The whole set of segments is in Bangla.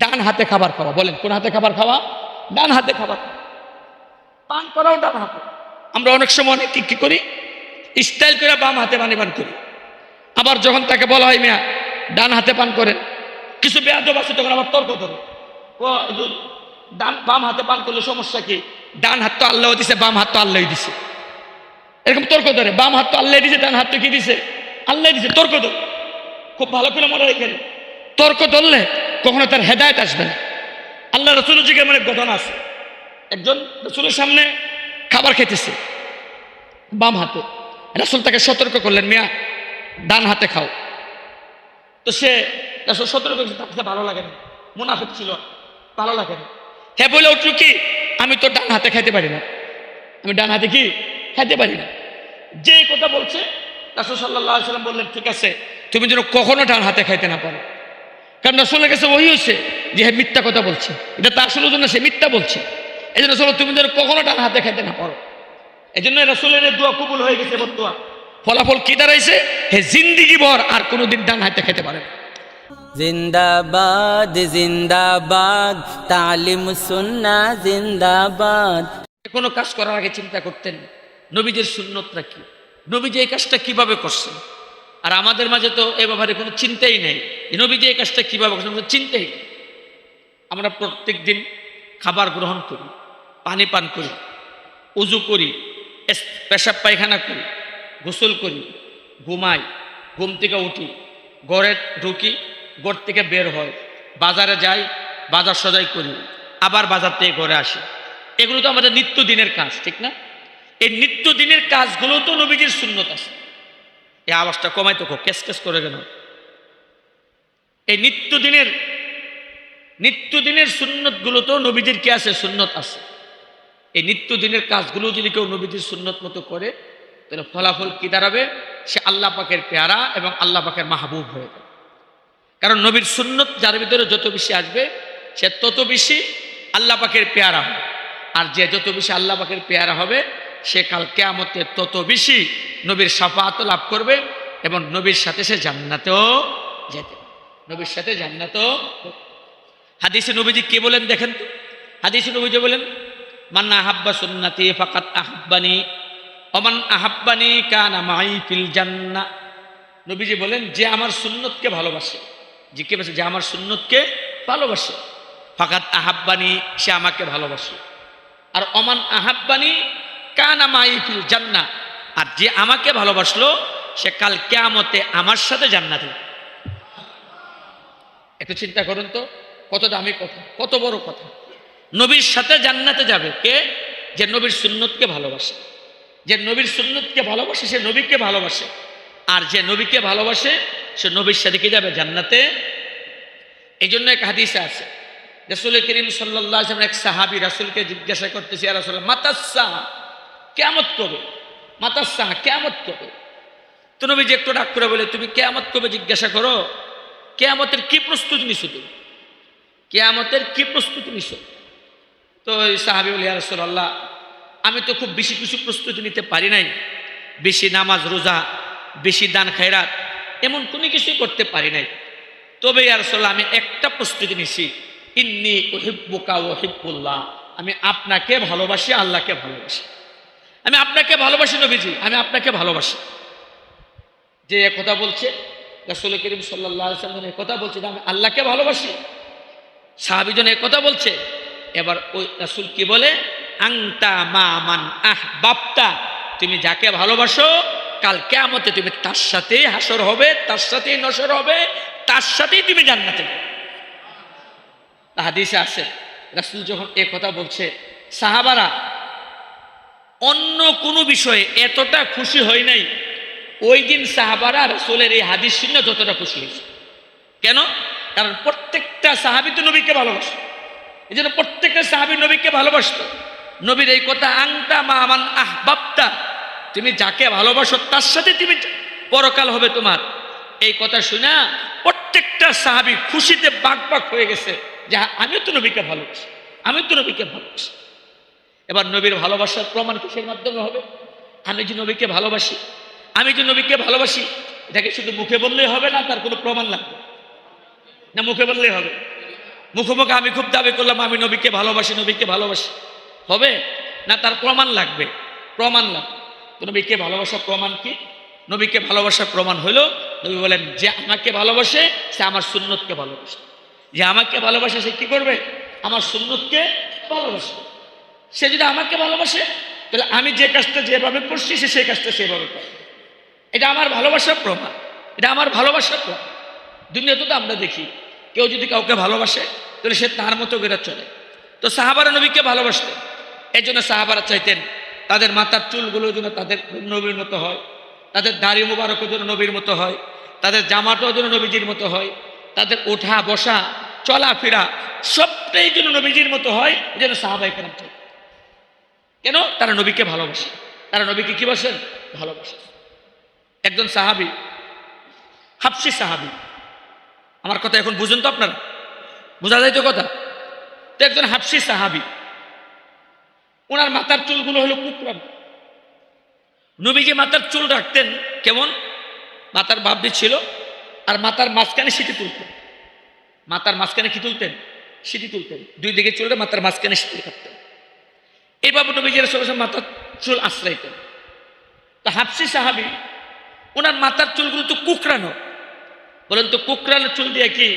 ডান হাতে খাবার খাওয়া। বলেন কোন হাতে খাবার খাওয়া? ডান হাতে খাবার। পান করাও ডান হাতে। আমরা অনেক সময় অনেক কি করি, স্টাইল করে বাম হাতে পানি পান করি। আবার যখন তাকে বলা হয় মিয়া ডান হাতে পান করেন, কিছু বেয়াদব আছে তখন আবার তর্ক ধরে, ও ডান বাম হাতে পান করলে সমস্যা কি? ডান হাত তো আল্লাহ দিছে, বাম হাত তো আল্লাহ দিছে, এরকম তর্ক ধরে। বাম হাত তো আল্লাহ দিছে, ডান হাত তো কি দিছে? আল্লাহ দিছে। তর্ক ধরে, খুব ভালো করে মনে রাখেন, তর্ক ধরলে কখনো তার হেদায়েত আসবে না। আল্লাহ রসুলের যুগে এমন এক ঘটনা আছে, একজন রসুলের সামনে খাবার খেতেছে বাম হাতে, রাসূল তাকে সতর্ক করলেন মিয়া ডান হাতে খাও। তো সে রাসূল সতর্ক করছে, তাকে ভালো লাগে না, মুনাফিক ছিল, ভালো লাগে না। হ্যাঁ বলে উঠল কি, আমি তো ডান হাতে খাইতে পারি না, আমি ডান হাতে কি খাইতে পারি না। যে কথা বলছে রাসূল সাল্লাল্লাহু আলাইহি ওয়াসাল্লাম বললেন ঠিক আছে, তুমি যেন কখনো ডান হাতে খাইতে না পারো। কারণ রাসূলের কাছে ওহী হয়েছে যে হ্যাঁ মিথ্যা কথা বলছে, এটা তার আসলে জন্য সে মিথ্যা বলছে। এই জন্য রাসূল তুমি যেন কখনো ডান হাতে খাইতে না পারো। এই জন্য রাসূলের দোয়া কবুল হয়ে গেছে। বর্তমান ফলাফল কি দাঁড়াইছে? হে জিন্দিগি ভর আর কোনোদিন ডান হাতে খেতে পারে না। জিন্দাবাদ জিন্দাবাদ তালিম সুন্নাহ জিন্দাবাদ। কোনো কাজ করার আগে চিন্তা করতেন নবীজির সুন্নতটা কি, নবীজি এই কাজটা কিভাবে করছেন। আর আমাদের মাঝে তো এ ব্যাপারে কোনো চিন্তাই নেই, নবীজি এই কাজটা কিভাবে করছেন কোনো চিন্তাই নেই। আমরা প্রত্যেক দিন খাবার গ্রহণ করি, পানি পান করি, উজু করি, পেশাব পায়খানা করি, গোসল করি, ঘুমাই, ঘুম থেকে উঠি, ঘরে ঢুকি, ঘর থেকে বের হয়, বাজারে যাই, বাজার সদাই করি, আবার বাজার থেকে ঘরে আসি। এগুলো তো আমাদের নিত্যদিনের কাজ, ঠিক না? এই নিত্যদিনের কাজগুলো তো নবীজির সুন্নত আছে। এই আওয়াজটা কমাই তো, কেস কেস করে কেন? এই নিত্যদিনের সুন্নতগুলো তো নবীজির কি আছে? সুন্নত আছে। এই নিত্যদিনের কাজগুলো যদি কেউ নবীজির সুন্নত মতো করে, তাহলে ফলাফল কি দাঁড়াবে? সে আল্লাহ পাকের পেয়ারা এবং আল্লাহ পাকের মাহবুব হয়ে যাবে। কারণ নবীর সুন্নত যার ভিতরে যত বেশি আসবে, সে তত বেশি আল্লাহ পাকের পেয়ারা হবে। আর যে যত বেশি আল্লাহ পাকের পেয়ারা হবে, সে কাল কিয়ামতে তত বেশি নবীর শাফাআত লাভ করবে এবং নবীর সাথে সে জান্নাতেও যেতে, নবীর সাথে জান্নাতেও। হাদিসে নবীজি কি বলেন দেখেন তো? হাদিসে নবীজি বলেন মান আহাব্বা সুন্নতি ফাকাদ আহাব্বানি ওয়া মান আহাব্বানি কানা মাই ফিল জান্নাহ। নবীজি বলেন যে আমার সুন্নতকে ভালোবাসে, যে কে বলছে যে আমার সুন্নতকে ভালোবাসে, ফাকাদ আহাব্বানি সে আমাকে ভালোবাসে। আর ওমান আহাব্বানি কানা মাই ফিল জান্নাহ, আর যে আমাকে ভালোবাসলো সে কাল কিয়ামতে আমার সাথে জান্নাতে। একটু চিন্তা করুন তো, কত দামি কথা, কত বড় কথা। নবীর সাথে জান্নাতে যাবে কে? যে নবীর সুন্নতকে ভালোবাসে। যে নবীর সুন্নতকে ভালোবাসে সে নবীকে ভালোবাসে, আর যে নবীকে ভালোবাসে সে নবীর সাথে কি যাবে? জান্নাতে। এই জন্য এক হাদিসে আছে, রাসূল করিম সাল্লাল্লাহু আলাইহি ওয়াসাল্লাম এক সাহাবী রাসূলকে জিজ্ঞাসা করতেছে, ইয়া রাসূলুল্লাহ মাতাস-সা, কিয়ামত কবে? মাতাস-সা, কিয়ামত কবে? তো নবীজি একটু ডাক করে বলে, তুমি কিয়ামত কবে জিজ্ঞাসা করো? কিয়ামতের কি প্রস্তুতি নিছো তুমি? কিয়ামতের কি প্রস্তুতি নিছো? তো ওই সাহাবী বলে, ইয়া রাসূলুল্লাহ আমি তো খুব বেশি কিছু প্রস্তুতি নিতে পারি নাই, বেশি নামাজ রোজা, বেশি দান খায়রাত এমন কোনো কিছুই করতে পারি নাই। তবে ইয়া রাসূলুল্লাহ আমি একটা প্রস্তুতি নিছি, ইন্নী উহিব্বুকা ওয়া উহিব্বুল্লাহ, আমি আপনাকে ভালোবাসি, আল্লাহকে ভালোবাসি। আমি আপনাকে ভালোবাসি নবীজি, আমি আপনাকে ভালোবাসি। যে কথা বলছে রাসূল করিম সাল্লাল্লাহু আলাইহি ওয়াসাল্লাম কথা বলছে যে আমি আল্লাহকে ভালোবাসি, সাহাবীজন কথা বলছে। এবার ওই রাসূল কি বলে? আংতা মা মান আহবাবতা, তুমি যাকে ভালোবাসো কাল কিয়ামতে তুমি তার সাথেই হাসর হবে, তার সাথেই নসর হবে, তার সাথেই তুমি জান্নাতে যাবে। হাদিসে আছে রাসূল যখন এই কথা বলছে, সাহাবারা অন্য কোনো বিষয়ে এতটা খুশি হয় নাই ওই দিন সাহাবারা রাসূলের এই হাদিস শুনে যতটা খুশি হয়েছে। কেন? কারণ প্রত্যেকটা সাহাবী তো নবীকে ভালোবাসে, এই জন্য প্রত্যেকটা সাহাবী নবীকে ভালোবাসত। নবীর এই কথা আংতা মা মান আহবাবতা, তুমি যাকে ভালোবাসো তার সাথে তুমি পরকাল হবে তোমার, এই কথা শুনে প্রত্যেকটা সাহাবী খুশিতে বাকবাক হয়ে গেছে যে আমিও তো নবীকে ভালোবাসি, আমিও তো নবীকে ভালোবাসি। এবার নবীর ভালোবাসার প্রমাণ কিসের মাধ্যমে হবে? আমি যে নবীকে ভালোবাসি, আমি যে নবীকে ভালোবাসি এটাকে শুধু মুখে বললেই হবে না, তার কোনো প্রমাণ লাগবে না? মুখে বললেই হবে? মুখোমুখি আমি খুব দাবি করলাম আমি নবীকে ভালোবাসি, নবীকে ভালোবাসি, হবে না? তার প্রমাণ লাগবে, প্রমাণ লাগবে। তো নবীকে ভালোবাসার প্রমাণ কি? নবীকে ভালোবাসার প্রমাণ হলো নবী বলেন যে আমাকে ভালোবাসে সে আমার সুন্নতকে ভালোবাসে। যে আমাকে ভালোবাসে সে কি করবে? আমার সুন্নতকে ভালোবাসে। সে যদি আমাকে ভালোবাসে তাহলে আমি যে কাজটা যেভাবে করছি সে সেই কাজটা সেভাবে করবে। এটা আমার ভালোবাসার প্রমাণ, এটা আমার ভালোবাসার প্রমাণ। দুনিয়াতে তো আমরা দেখি কেউ যদি কাউকে ভালোবাসে তাহলে সে তার মতো করে চলে। তো সাহাবারা নবীকে ভালোবাসতেন, এই জন্য সাহাবারা চাইতেন তাদের মাথার চুলগুলো যেন তাদের নবীর মতো হয়, তাদের দাড়ি মুবারকও যেন নবীর মতো হয়, তাদের জামাটাও যেন নবীজির মতো হয়, তাদের ওঠা বসা চলাফেরা সবটাই যেন নবীজির মতো হয়, যেন সাহাবায়ে কেরাম চাইতেন। কেন? তারা নবীকে ভালোবাসে। তারা নবীকে কি বাসেন? ভালোবাসে। একজন সাহাবী, হাবশী সাহাবী, আমার কথা এখন বুঝুন তো আপনারা, বোঝা যায় তো কথা? তো একজন হাবশী সাহাবী, ওনার মাথার চুলগুলো হলো কুকরানো। নবীজি মাথার চুল রাখতেন কেমন? মাথার বাবরি ছিল আর মাথার মাঝখানে সিটি তুলতেন। মাথার মাঝখানে কি তুলতেন? সিটি তুলতেন। দুই দিকে চুলটা মাথার মাঝখানে সিটি রাখতেন। এইভাবে নবীজি রাসূলুল্লাহ সাল্লাল্লাহু আলাইহি ওয়াসাল্লাম মাথার চুল আশ্রাইতেন। তো হাবশী সাহাবী, ওনার মাথার চুলগুলো তো কুকরানো। বলেন তো কুকরানো চুল দিয়ে কি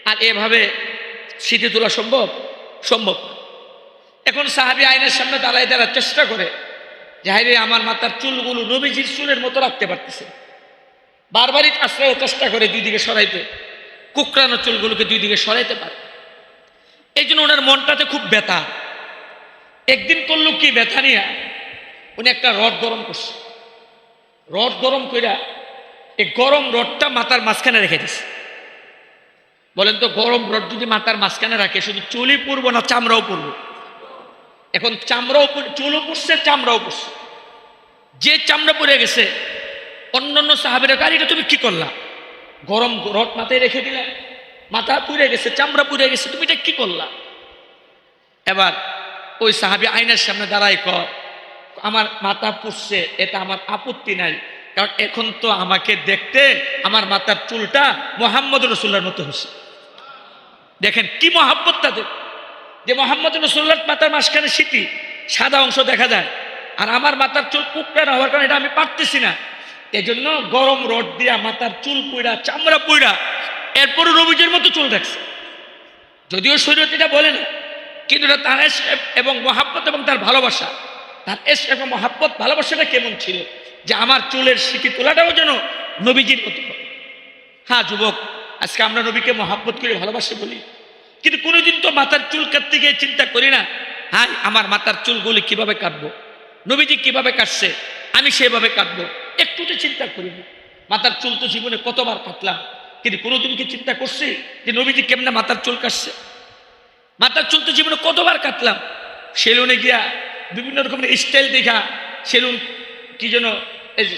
আর এভাবে সিটি তোলা সম্ভব? সম্ভব না। এখন সাহাবী আয়নার সামনে দাঁড়ায় দাঁড়ায় চেষ্টা করে যে হায়রে আমার মাথার চুলগুলো নবীজির চুলের মতো রাখতে পারতেছে। বারবারই আশ্রয় চেষ্টা করে দুই দিকে সরাইতে, কুকরানো চুলগুলোকে দুই দিকে সরাইতে পারে। এই জন্য ওনার মনটাতে খুব ব্যথা। একদিন করলো কি ব্যথা নিয়ে উনি একটা রড গরম করছে। রড গরম কইরা এই গরম রডটা মাথার মাঝখানে রেখে দিছে। বলেন তো গরম রড যদি মাথার মাঝখানে রাখে শুধু চুলই পুরবো না চামড়াও পুরবো? এখন চামড়াও চুলও পুড়ছে, চামড়াও পুড়ছে। যে চামড়া পড়ে গেছে অন্যান্য সাহাবীরা কার এটা তুমি কি করলা? গরম রড মাথায় রেখে দিলে, মাথা পুড়ে গেছে, চামড়া পুড়ে গেছে, তুমি এটা কি করলা? এবার ওই সাহাবী আয়নার সামনে দাঁড়ায় কয় আমার মাথা পুড়ছে, এটা আমার আপত্তি নাই, কারণ এখন তো আমাকে দেখতে আমার মাথার চুলটা মুহাম্মদ রাসূলুল্লাহর মতো হচ্ছে। দেখেন কি মহাব্বত তাদের, যে মুহাম্মদ রাসূলুল্লাহর মাথার মাঝখানে সিটি সাদা অংশ দেখা যায় আর আমার মাথার চুল কুকড়া হওয়ার কারণে এটা আমি পারতেছি না, এই জন্য গরম রড দিয়া মাথার চুল পুইড়া চামড়া পুইড়া এরপরও নবীজির মতো চুল রাখছে। যদিও শরীয়ত এটা বলে না, কিন্তু এটা তার ইশক এবং মহাব্বত এবং তার ভালোবাসা। তার ইশক এবং মহাব্বত ভালোবাসাটা কেমন ছিল যে আমার চুলের সিটি তোলাটাও যেন নবীজির মতো। হ্যাঁ যুবক, আজকে আমরা নবীকে মহাব্বত করে ভালোবাসি বলি, কিন্তু কোনোদিন তো মাথার চুল কাটতে গিয়ে চিন্তা করি না হ্যাঁ আমার মাথার চুলগুলি কিভাবে কাটবো, নবীজি কিভাবে কাটছে আমি সেভাবে কাটবো। একটু তো চিন্তা করি না। মাথার চুল তো জীবনে কতবার কাটলাম, কিন্তু কোনোদিন কি চিন্তা করছি যে নবীজি কেমনে মাথার চুল কাটছে? মাথার চুল তো জীবনে কতবার কাটলাম, সেলুনে গিয়া বিভিন্ন রকমের স্টাইল দেখা, সেলুন কি যেন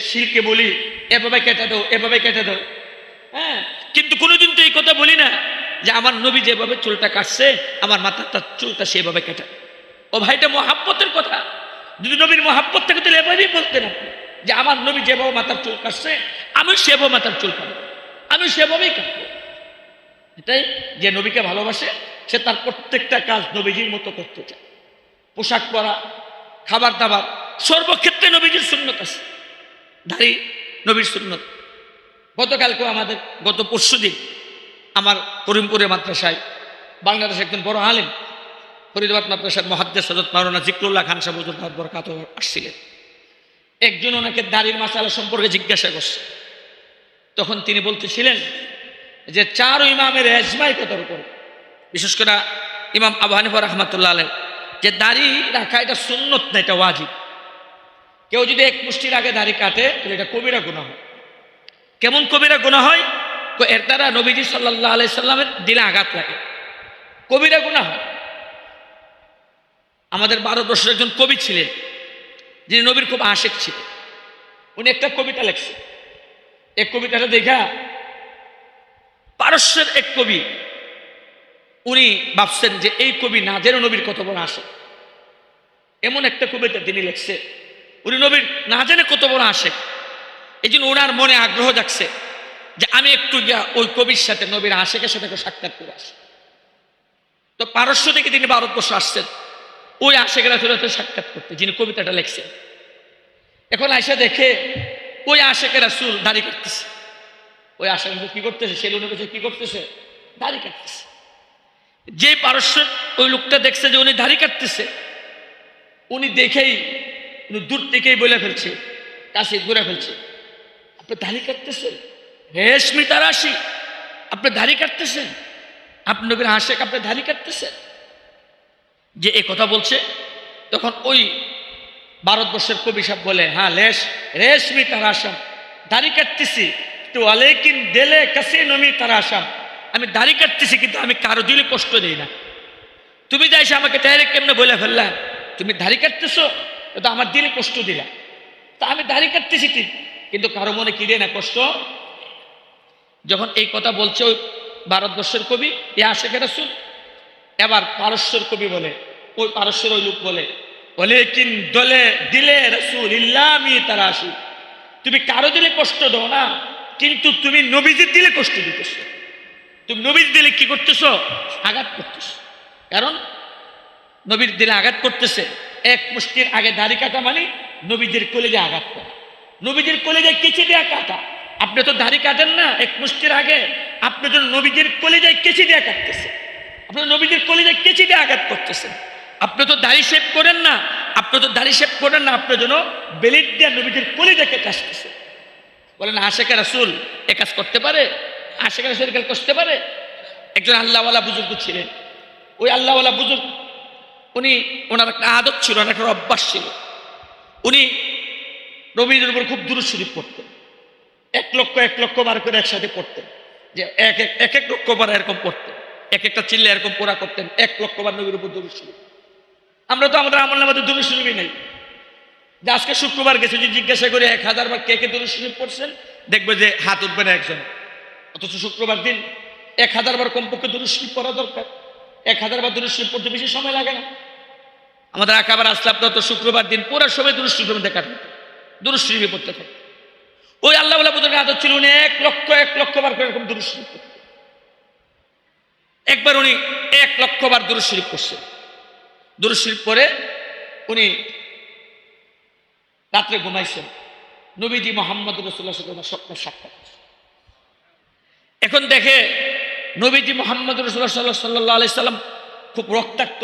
শিল্কে বলি এভাবে কেটে দাও, এভাবে কেটে দাও, হ্যাঁ, কিন্তু কোনোদিন তো এই কথা বলি না যে আমার নবী যেভাবে চুলটা কাটছে আমার মাথার চুলটা সেভাবে কেটে। ও ভাইটা মহাব্বতের কথা। যদি নবীর মহাব্বত থাকে তাহলে এভাবেই বলতেন আপনি যে আমার নবী যেভাবে মাথার চুল কাটছে আমি সেভাবে মাথার চুল কাটবো, আমি সেভাবেই কাটবো। এটাই যে নবীকে ভালোবাসে সে তার প্রত্যেকটা কাজ নবীজির মতো করতে চায়। পোশাক পরা, খাবার দাবার সর্বক্ষেত্রে নবীজির সুন্নত আছে। দাড়ি নবীর সুন্নত। গতকালকেও আমাদের গত পরশুদিন আমার করিমপুরের মাদ্রাসায় বাংলাদেশ একজন বড় আলেম ফরিদাবাদ মাদ্রাসার মুহাদ্দিস হযরত মাওলানা জিকরুল্লাহ খান সাহেব হুজুর বরকাত আসছিলেন। একজন ওনাকে দাড়ির মাসালা সম্পর্কে জিজ্ঞাসা করছে। তখন তিনি বলতেছিলেন যে চার ইমামের এজমাই কথার উপর, বিশেষ করে ইমাম আবু হানিফা রাহমাতুল্লাহ আলাইহি, যে দাড়ি রাখা এটা সুন্নত না, এটা ওয়াজিব। কেউ যদি এক মুষ্টির আগে দাড়ি কাটে তাহলে এটা কবিরা গুনাহ হয়। কেমন কবিরা গুনাহ হয়? এর দ্বারা নবীজি সাল্লাল্লাহু আলাইহি সাল্লামের দিলে আঘাত লাগে, কবিরা গুনাহ হয়। আমাদের ভারতবর্ষের একজন কবি ছিলেন যিনি নবীর খুব আশিক ছিলেন। উনি একটা কবিতা লেখছে। এক কবিতাটা দেখা পারস্যের এক কবি উনি ভাবছেন যে এই কবি না জেনে নবীর কত বড় আশিক। এমন একটা কবিতা তিনি লিখছে, উনি নবীর না জেনে কত বড় আশিক। এই জন্য ওনার মনে আগ্রহ জাগছে যে আমি একটু গিয়া ওই কবির সাথে নবীর আশিকের সাথে সাক্ষাৎ করে আসি। তো পারস্য থেকে তিনি ভারতবর্ষ আসছেন ওই আশেখ রাসূলের সাক্ষাৎ করতে, যিনি কবিতাটা লিখছেন। এখন আয়সা দেখে ওই আশেখ রাসূল দাড়ি কাটতেছে। ওই আশেখ রাসূল কি করতেছে, সেলুনে বসে কি করতেছে, দাড়ি কাটতেছে। যে পারস্য ওই লোকটা দেখছে যে উনি দাড়ি কাটতেছে, উনি দেখেই উনি দূর থেকেই বলে ফেলছে, কাছে ঘুরে ফেলছে, আপনি দাড়ি কাটতেছেন, রেশমি তারাশি, আপনি দাড়ি কাটতেছেন, আপনি নবীর আশেক, আপনি দাড়ি কাটতেছেন। যে এ কথা বলছে, তখন ওই ভারতবর্ষের কবি সাহেব বলে, হ্যাঁ রেশমি তারাশাম, দাড়ি কাটতেছি তো আলেকিন দেলে কাছে নমি তারাশাম, আমি দাড়ি কাটতেছি কিন্তু আমি কারো দিলে কষ্ট দিই না। তুমি যাইছে আমাকে ডাইরেক্ট কেমনে বলে ফেললা, তুমি দাড়ি কাটতেছো, তো আমার দিলে কষ্ট দিলা, তা আমি দাড়ি কাটতেছি ঠিক, কিন্তু কারো মনে কি দেয় না, কষ্ট। যখন এই কথা বলছে ওই ভারতবর্ষের কবি ইয়া আশেখ রাসূল, এবার পারস্যের কবি বলে, ওই পারস্যের ওই লোক বলে, ওয়ালাকিন দলে দিলে রাসূল ইল্লামি তারাশি, তুমি কারো দিলে কষ্ট দাও না, কিন্তু তুমি নবীজির দিলে কষ্ট দিতেছো। তুমি নবীর দিলে কি করতেছো, আঘাত করতেছো। কারণ নবীর দিলে আঘাত করতেছে, এক মুষ্টির আগে দাড়ি কাটা মানে নবীজির কলেজে আঘাত করা, নবীজির কলেজে কেচে দেয়া কাটা। আপনি তো দাড়ি কাটেন না এক মুষ্টির আগে, আপনি তো নবীজির কলেজায় কেচে দেয়া কাটতেছে, আপনি নবীজির কলেজায় কেচে দিয়ে আঘাত করতেছেন। আপনি তো দাড়ি শেভ করেন না, আপনি তো দাড়ি শেভ করেন না, আপনার জন্য বেলিট দিয়ে নবীজির কলেজাকে কাটতেছে। বলেন আশেখ রাসূল এ কাজ করতে পারে? আশেখ রাসূল কাজ করতে পারে? একজন আল্লাহওয়ালা বুজুর্গ ছিলেন, ওই আল্লাহওয়ালা বুজুর্গ উনি, ওনার একটা আদত ছিল, একটা অভ্যাস ছিল, উনি নবীজির উপর খুব দুরূদ শরীফ পড়তেন, এক লক্ষ বার করে একসাথে পড়তেন, যে এক লক্ষ বার এরকম পড়তেন, এক একটা চিল্লা এরকম পোড়া করতেন, 1,00,000 বার নবীর উপর দুরূদ শরীফ। আমরা তো আমাদের আমলনামাতে দুরূদ শরীফই নাই, যে আজকে শুক্রবার গেছে যদি জিজ্ঞাসা করে 1000 বার কে কে দুরূদ শরীফ পড়ছেন, দেখবে যে হাত উঠবে না একজন। অথচ শুক্রবার দিন 1000 বার কমপক্ষে দুরূদ শরীফ পড়া দরকার। 1000 বার দুরূদ শরীফ পড়তে বেশি সময় লাগে না। আমাদের আকাবার আসলাম তো শুক্রবার দিন পুরো সময় দুরূদ শরীফের মধ্যে কাটবে, দুরূদ শরীফে পড়তে থাকে। ওই আল্লাহওয়ালা বুজুর্গের আদত ছিল উনি 1,00,000 বার করে এরকম দুরূদ শরীফ পড়তেন। একবার উনি 1,00,000 বার দুরূদ শরীফ পড়ছেন। দুরূদ শরীফ পড়ে উনি রাত্রে ঘুমাইছেন, নবীজি মুহাম্মদ রাসূলুল্লাহ সাল্লাল্লাহু আলাইহি ওয়াসাল্লাম স্বপ্নে সাক্ষাৎ। এখন দেখে নবীজি মুহাম্মদ রাসূলুল্লাহ সাল্লাল্লাহু আলাইহি ওয়াসাল্লাম খুব রক্তাক্ত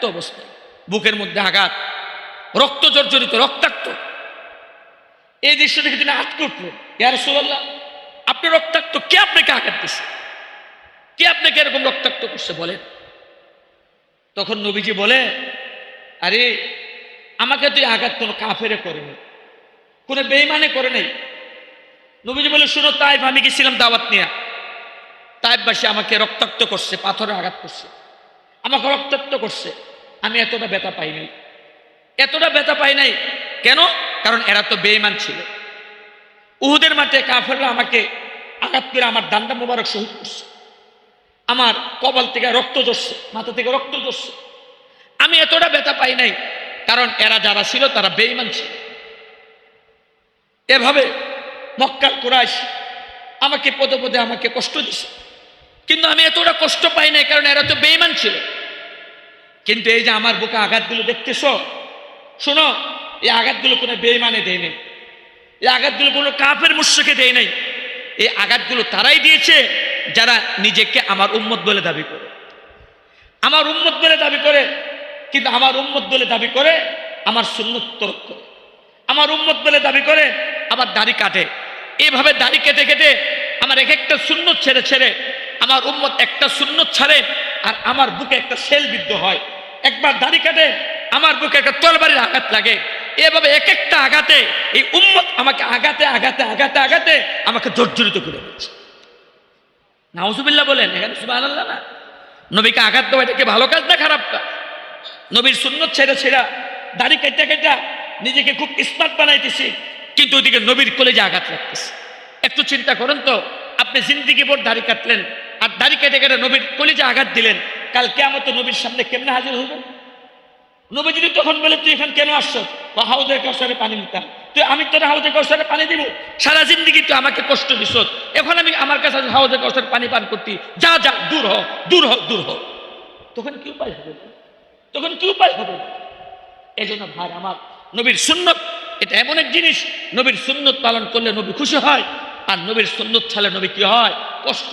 অবস্থায়, বুকের মধ্যে আঘাত, রক্ত জর্জরিত, রক্তাক্ত। এই দৃশ্য দেখে তিনি আটকে উঠলেন, ইয়া রাসূলুল্লাহ আপনি রক্তাক্ত, কে আপনাকে আঘাত দিচ্ছে, কে আপনাকে এরকম রক্তাক্ত করছে বলেন। তখন নবীজি বলে, আরে আমাকে তুই আঘাত কোনো কাফেরে করেনি, কোনো বেঈমানে করে নাই। নবীজি বলে, শুনো তাইফ আমি গেছিলাম দাওয়াত নিয়ে, তাইফবাসী আমাকে রক্তাক্ত করছে, পাথরে আঘাত করছে, আমাকে রক্তাক্ত করছে, আমি এতটা ব্যথা পাই নাই। কেন? কারণ এরা তো বেঈমান ছিল। উহুদের মাঠে কাফেররা আমাকে আঘাত করে আমার ডান্ডা মোবারক শহীদ করছে, আমার কপাল থেকে রক্ত ঝরছে, মাথা থেকে রক্ত ঝরছে, আমি এতটা ব্যথা পাই নাই, কারণ এরা যারা ছিল তারা বেঈমান ছিল। এভাবে মক্কার কুরাইশ আমাকে পদে পদে আমাকে কষ্ট দিছে, কিন্তু আমি এতটা কষ্ট পাই নাই, কারণ এরা তো বেঈমান ছিল। কিন্তু এই যে আমার বুকে আঘাতগুলো দেখতেছ, শোনো, এই আঘাতগুলো কোনো বেঈমানে দেয় নাই, এই আঘাতগুলো কোনো কাফের মুশরিকে দেয় নাই। এই আঘাতগুলো তারাই দিয়েছে যারা নিজেকে আমার উম্মত বলে দাবি করে, আমার উম্মত বলে দাবি করে, কিন্তু আমার উম্মত বলে দাবি করে আমার সুন্নত তরক করে, আমার উম্মত বলে দাবি করে আবার দাড়ি কাটে। এইভাবে দাড়ি কেটে কেটে আমার এক একটা সুন্নত ছেড়ে ছেড়ে আমার উম্মত একটা সুন্নত ছাড়ে, আর আমার বুকে একটা সেল বিদ্ধ হয়। একবার দাড়ি কাটে আমার বুকে একটা তরবারির আঘাত লাগে। এভাবে এক একটা আঘাতে এই উম্মত আমাকে আঘাতে আঘাতে আঘাতে আঘাতে আমাকে জর্জরিত করে দিচ্ছে। নাউজুবিল্লাহ বলেন, এখানে সুবহানাল্লাহ না। নবীকে আঘাত দেওয়া এটা কি ভালো কাজ না খারাপ কাজ? নবীর সুন্নত ছেড়ে ছেড়া দাড়ি কেটে কেটে নিজেকে খুব স্মার্ট বানাইতেছি, কিন্তু ওইদিকে নবীর কলেজে আঘাত লাগতেছে। একটু চিন্তা করেন তো, আপনি জিন্দিগি ভর দাড়ি কাটলেন আর দাড়ি কেটে কেটে নবীর কলেজে আঘাত দিলেন, কাল কিয়ামত নবীর সামনে কেমনে হাজির হইবেন? নবী যদি তখন বলে তুই এখানে কেন আসছ, হাউজের কাউসারে পানি নিতাম, তুই আমি তোর হাউজে কাউসারে পানি দিব, সারা জিন্দিগি তুই আমাকে কষ্ট দিস, এখন আমি আমার কাছে হাউজে কাউসার পানি পান করতি, যা যা দূর হ দূর হ দূর হ। তখন কি উপায় হবে? তখন কি উপায় হবে? এই জন্য ভাই আমার, নবীর সুন্নত এটা এমন এক জিনিস, নবীর সুন্নত পালন করলে নবী খুশি হয়, আর নবীর সুন্নত ছাড়লে নবী কি হয়? কষ্ট।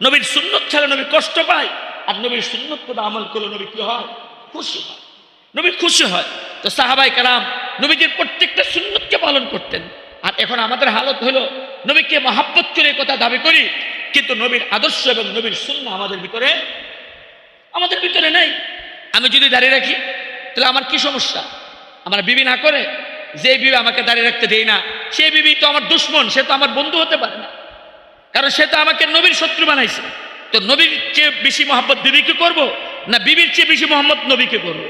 নবীর সুন্নত ছাড়লে নবী কষ্ট পায়, আর নবীর সুন্নত করে আমল করলে নবী কি হয়? খুশি হয়। নবী খুশি হয়। তো সাহাবায়ে কেরাম নবীজির প্রত্যেকটা সুন্নতকে পালন করতেন। আর এখন আমাদের হালত হলো নবীকে মহাব্বত করে কথা দাবি করি, কিন্তু নবীর আদর্শ এবং নবীর সুন্নাহ আমাদের ভিতরে নেই। আমি যদি দাঁড়িয়ে রাখি তাহলে আমার কি সমস্যা? আমার বিবি না করে, যে বিবি আমাকে দাঁড়িয়ে রাখতে দেয় না, সেই বিবি তো আমার দুশ্মন, সে তো আমার বন্ধু হতে পারে না, কারণ সে তো আমাকে নবীর শত্রু বানাইছে। তো নবীর চেয়ে বেশি মহব্বত বিবিকে করব, না বিবির চেয়ে বেশি মহব্বত নবীকে করব?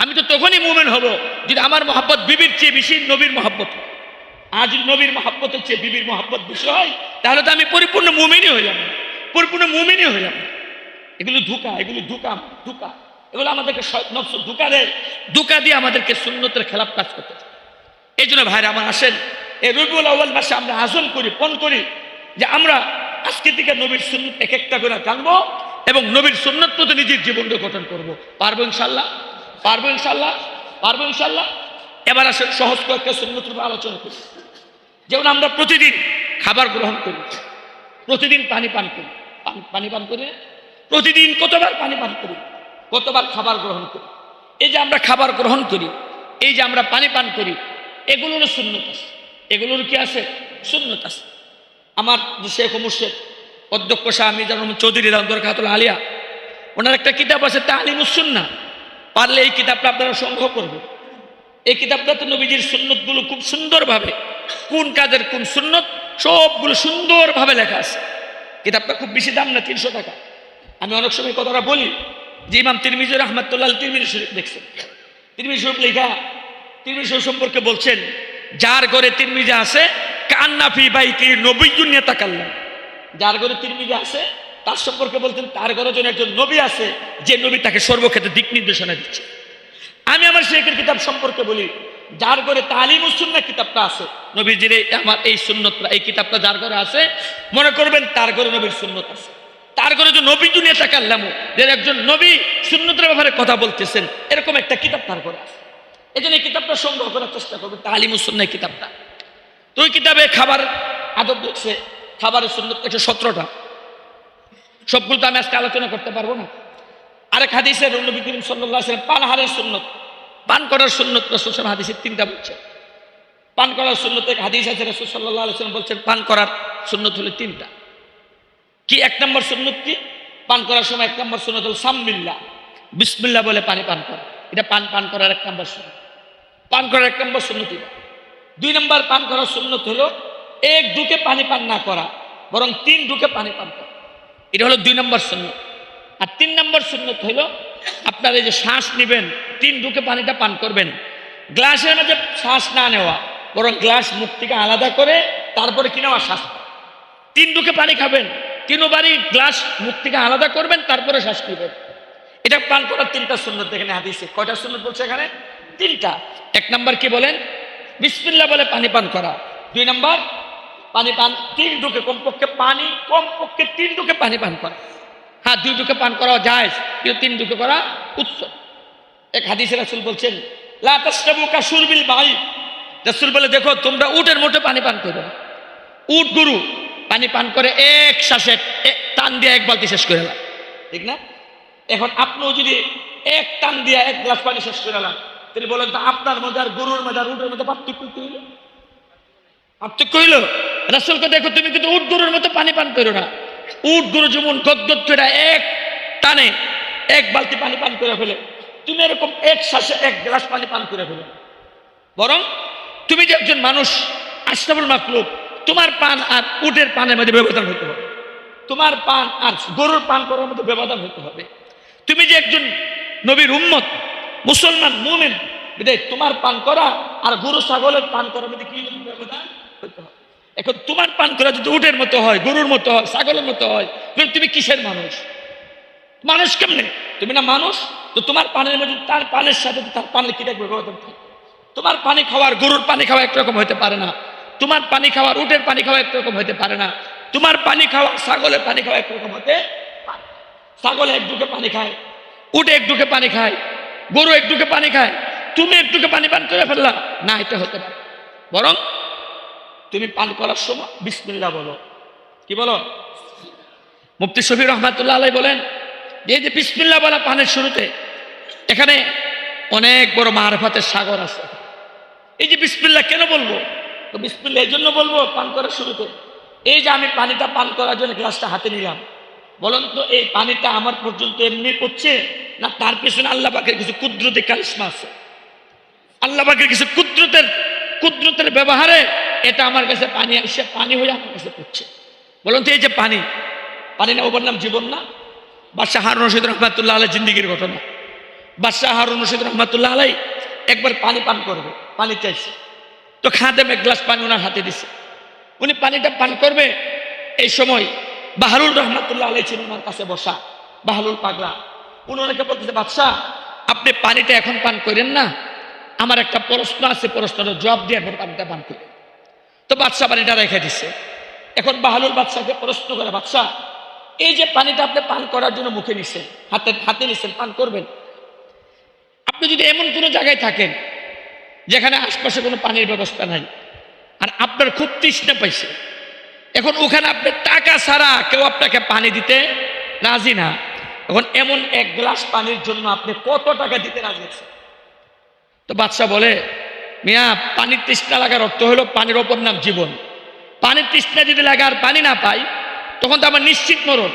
আমি তো তখনই মুমিন হব যদি আমার মহব্বত বিবির চেয়ে বেশি নবীর মহব্বত হয়। আর যদি নবীর মহব্বতের চেয়ে বিবির মহব্বত বেশি হয়, তাহলে তো আমি পরিপূর্ণ মুমিনই হইলাম না, পরিপূর্ণ মুমিনই হইলাম না। এগুলো ধোঁকা, এগুলো ধোঁকা, ধোঁকা। এগুলো আমাদেরকে নফস ধোঁকা দেয়, ধোঁকা দিয়ে আমাদেরকে সুন্নতের খেলাফ কাজ করতে চায়। এই জন্য ভাইরা আমার আসেন, এই রবিউল আউয়াল মাসে আমরা আজম করি, পণ করি যে আমরা আজকে থেকে নবীর সুন্নত এক একটা করে জানবো এবং নবীর সুন্নত মতো নিজের জীবনকে গঠন করবো। পারবো ইনশাল্লাহ? পারবো ইনশাল্লাহ? পারবো ইনশাল্লাহ? এবার আসেন সহজ কয়েকটা সুন্নতের উপর আলোচনা করি। যেমন আমরা প্রতিদিন খাবার গ্রহণ করি, প্রতিদিন পানি পান করি, পানি পান করি, প্রতিদিন কতবার পানি পান করি, কতবার খাবার গ্রহণ করি। এই যে আমরা খাবার গ্রহণ করি, এই যে আমরা পানি পান করি, এগুলোরও সুন্নত আছে। এগুলোর কি আছে? সুন্নত আছে। আমার যে শেখ মুর্শিদ অধ্যক্ষ শাহ মিজানুর রহমান চৌধুরী দরকাতুল আলিয়া, ওনার একটা কিতাব আছে তালিমুস সুন্নাহ, পারলে এই কিতাবটা আপনারা সংগ্রহ করবেন। এই কিতাবটাতে নবীজির সুন্নতগুলো খুব সুন্দরভাবে, কোন কাজের কোন সুন্নত, সবগুলো সুন্দরভাবে লেখা আছে। কিতাবটা খুব বেশি দাম না, 300 টাকা। আমি অনেক সময় কথাটা বলি যে ইমাম তিরমিজি রাহমাতুল্লাহ তিরমিজি শরীফ দেখছেন, তিরমিজি শরীফ লেখা, তিরমিজি শরীফ সম্পর্কে বলছেন যার ঘরে তিরমিজি আছে কান্না ফি বাইতি নবিয়্যুন ইয়াতাকাল্লাম। যার ঘরে তিরমিজি আছে তার সম্পর্কে বলতেন তার ঘরে যেন একজন নবী আছে, যে নবী তাকে সর্বক্ষেত্রে দিক নির্দেশনা দিচ্ছে। আমি আমার শেখের কিতাব সম্পর্কে বলি, যার ঘরে তালিমুস সুন্নাহ কিতাবটা আছে, নবীজির আমার এই সুন্নতটা, এই কিতাবটা যার ঘরে আছে, মনে করবেন তার ঘরে নবীর সুন্নত আছে। তার ঘরে যে নবিয়্যুন ইয়াতাকাল্লাম, যে একজন নবী সুন্নতের ব্যাপারে কথা বলতেছেন, এরকম একটা কিতাব তার ঘরে আছে। এই জন্য এই কিতাবটা সংগ্রহ করার চেষ্টা করবেন, তালিমুস সুন্নাহ কিতাবটা। তো ওই কিতাবে খাবার আদব দেখছে, খাবারের সুন্নত 117টা। সবগুলো তো আমি আজকে আলোচনা করতে পারবো না। আরেক হাদিসে নবী করিম সাল্লাল্লাহু আলাইহি ওয়াসাল্লাম পানাহারের সুন্নত, পান করার সুন্নত রাসূল সাল্লাল্লাহু আলাইহি ওয়াসাল্লাম হাদিসে 3টা বলছে। পান করার সুন্নত এক হাদিস আছে, রাসূল সাল্লাল্লাহু আলাইহি ওয়াসাল্লাম বলছেন পান করার সুন্নত হলো 3টা। কি? 1 নম্বর সুন্নত কি? পান করার সময় 1 নম্বর সুন্নত হলো সামবিল্লাহ, বিসমিল্লাহ বলে পানি পান করা। এটা পান করার 1 নম্বর সুন্নত। পান করার 1 নম্বর সুন্নত। 2 নম্বর পান করার সুন্নত হলো 1 ঢুকে পানি পান না করা, বরং 3 ঢুকে পানি পান করা। এটা হলো 2 নম্বর সুন্নত। আর 3 নম্বর সুন্নত হলো আপনার এই যে শ্বাস নেবেন, 3 ঢুকে পানিটা পান করবেন। গ্লাসের মাঝে শ্বাস না নেওয়া, বরং গ্লাস মুখ থেকে আলাদা করে তারপরে কি নেওয়া? শ্বাস। 3 ঢুকে পানি খাবেন, 3 বারই গ্লাস মুখ থেকে আলাদা করবেন, তারপরে শ্বাস নেবেন। এটা পান করার 3টা সুন্নত এখানে হাদিসে। কয়টা সুন্নত বলছে এখানে? 3টা। 1 নম্বর কি বলেন? বিসমিল্লাহ বলে পানি পান করা। 2 নম্বর পানি পান 3 ঢুকে, কমপক্ষে 3 ঢুকে পানি পান করা। হ্যাঁ, 2 ঢুকে পান করা যায়, কিন্তু 3 ঢুকে করা উত্তম। এক হাদিসে রাসূল বলছেন লা তাশরাবু কাশুরবিল মাই। রাসূল বলে দেখো তোমরা উটের মতো পানি পান করো। উট গরু পানি পান করে এক শ্বাসে টান দিয়ে 1 বালতি শেষ করে এলাম, ঠিক না? এখন আপনিও যদি এক টান দিয়ে 1 গ্লাস পানি শেষ করে এলাম, তিনি বলেন তো আপনার মধ্যে আর গরুর মধ্যে আর উটের মধ্যে পার্থক্য কি হইল? পার্থক্য হইল? রাসূলকে দেখো তুমি কিন্তু উট গরুর মতো পানি পান করো না। উট গরু যেমন গদগদ করে এক টানে 1 বালতি পানি পান করে ফেলে, তুমি এরকম এক শ্বাসে 1 গ্লাস পানি পান করে ফেলে। বরং তুমি যে একজন মানুষ, আশরাফুল মাখলুক, তোমার পান আর উটের পানের মধ্যে ব্যবধান হতে হবে। তোমার পান আর গরুর পান করার মধ্যে ব্যবধান হতে হবে। তুমি যে একজন নবীর উম্মত, মুসলমান, মুমিন, বিদায় তোমার পান করা আর গরু ছাগলের পান করার মধ্যে কি ব্যবধান হতে হবে? এখন তোমার পান করা যদি উটের মতো হয়, গরুর মতো হয়, ছাগলের মতো হয়, তুমি কিসের মানুষ? মানুষ কেমনে? তুমি না মানুষ? তো তোমার পানের মধ্যে তার পানের সাথে তার পানের কি থাকবে? ব্যবধান থাকবে। তোমার পানি খাওয়ার গরুর পানি খাওয়া একরকম হতে পারে না, তোমার পানি খাওয়ার উটের পানি খাওয়া একরকম হতে পারে না, তোমার পানি খাওয়া ছাগলের পানি খাওয়া একরকম হতে পারে। ছাগলে এক ঢুকে পানি খায়, উটে এক ঢুকে পানি খায়, গরু এক ঢুকে পানি খায়, তুমি এক ঢুকে পানি পান করে ফেললা না, এটা হতে পারে। বরং তুমি পান করার সময় বিসমিল্লাহ বলো। কি বলো? মুফতি শফি রহমাতুল্লাহ আলাইহি বলেন যে এই যে বিসমিল্লাহ বলা পানের শুরুতে, এখানে অনেক বড় মারফাতের সাগর আছে। এই যে বিসমিল্লাহ কেন বলবো? তো বিসমিল্লাহ এই জন্য বলবো পান করার শুরুতে, এই যে আমি পানিটা পান করার জন্য গ্লাসটা হাতে নিলাম, বলুন তো এই পানিটা আমার পর্যন্ত এমনি পড়ছে না তার পেছনে আল্লাহ পাকের কিছু কুদরতি কারিশমা আছে? আল্লাহ পাকের কিছু কুদরতের ব্যবহারে এটা আমার কাছে পানি আসে, পানি হয়ে আমার কাছে পড়ছে। বলুন তো এই যে পানি না ওর নাম জীবন না? বাদশাহ হারুন রশিদ রহমাতুল্লাহ আলাইহির জিন্দেগির ঘটনা। বাদশাহ হারুন রশিদ রহমাতুল্লাহ আলাইহি একবার পানি পান করবে, পানি চাইছে, তো খাদেম এক গ্লাস পানি ওনার হাতে দিছে, উনি পানিটা পান করবে। এই সময় বাহলুল রহমাতুল্লাহ আলাইহি ছিলেন ওনার কাছে বসা, বাহলুল পাগলা। উনি ওনাকে বলতেছে, বাদশাহ আপনি পানিটা এখন পান করেন না, আমার একটা প্রশ্ন আছে, প্রশ্নটা জবাব দিয়ে একবার পানিটা পান করেন। তো বাদশাহ পানিটা রেখে দিছে। এখন বাহলুল বাদশাহকে প্রশ্ন করে, বাদশাহ এই যে পানিটা আপনি পান করার জন্য মুখে নিছেন, হাতে নিছেন, পান করবেন, আপনি যদি এমন কোনো জায়গায় থাকেন যেখানে আশপাশে কোনো পানির ব্যবস্থা নাই, আর আপনার খুব তৃষ্ণা পাইছে, এখন ওখানে আপনি টাকা ছাড়া কেউ আপনাকে পানি দিতে রাজি না, এখন এমন এক গ্লাস পানির জন্য আপনি কত টাকা দিতে রাজি আছেন? তো বাদশাহ বলে, মিয়া পানির তৃষ্ণা লাগার অর্থ হলো পানির অপর নাম জীবন। পানির তৃষ্ণা যদি লাগে আর পানি না পাই, তখন তো আমার নিশ্চিত মরণ।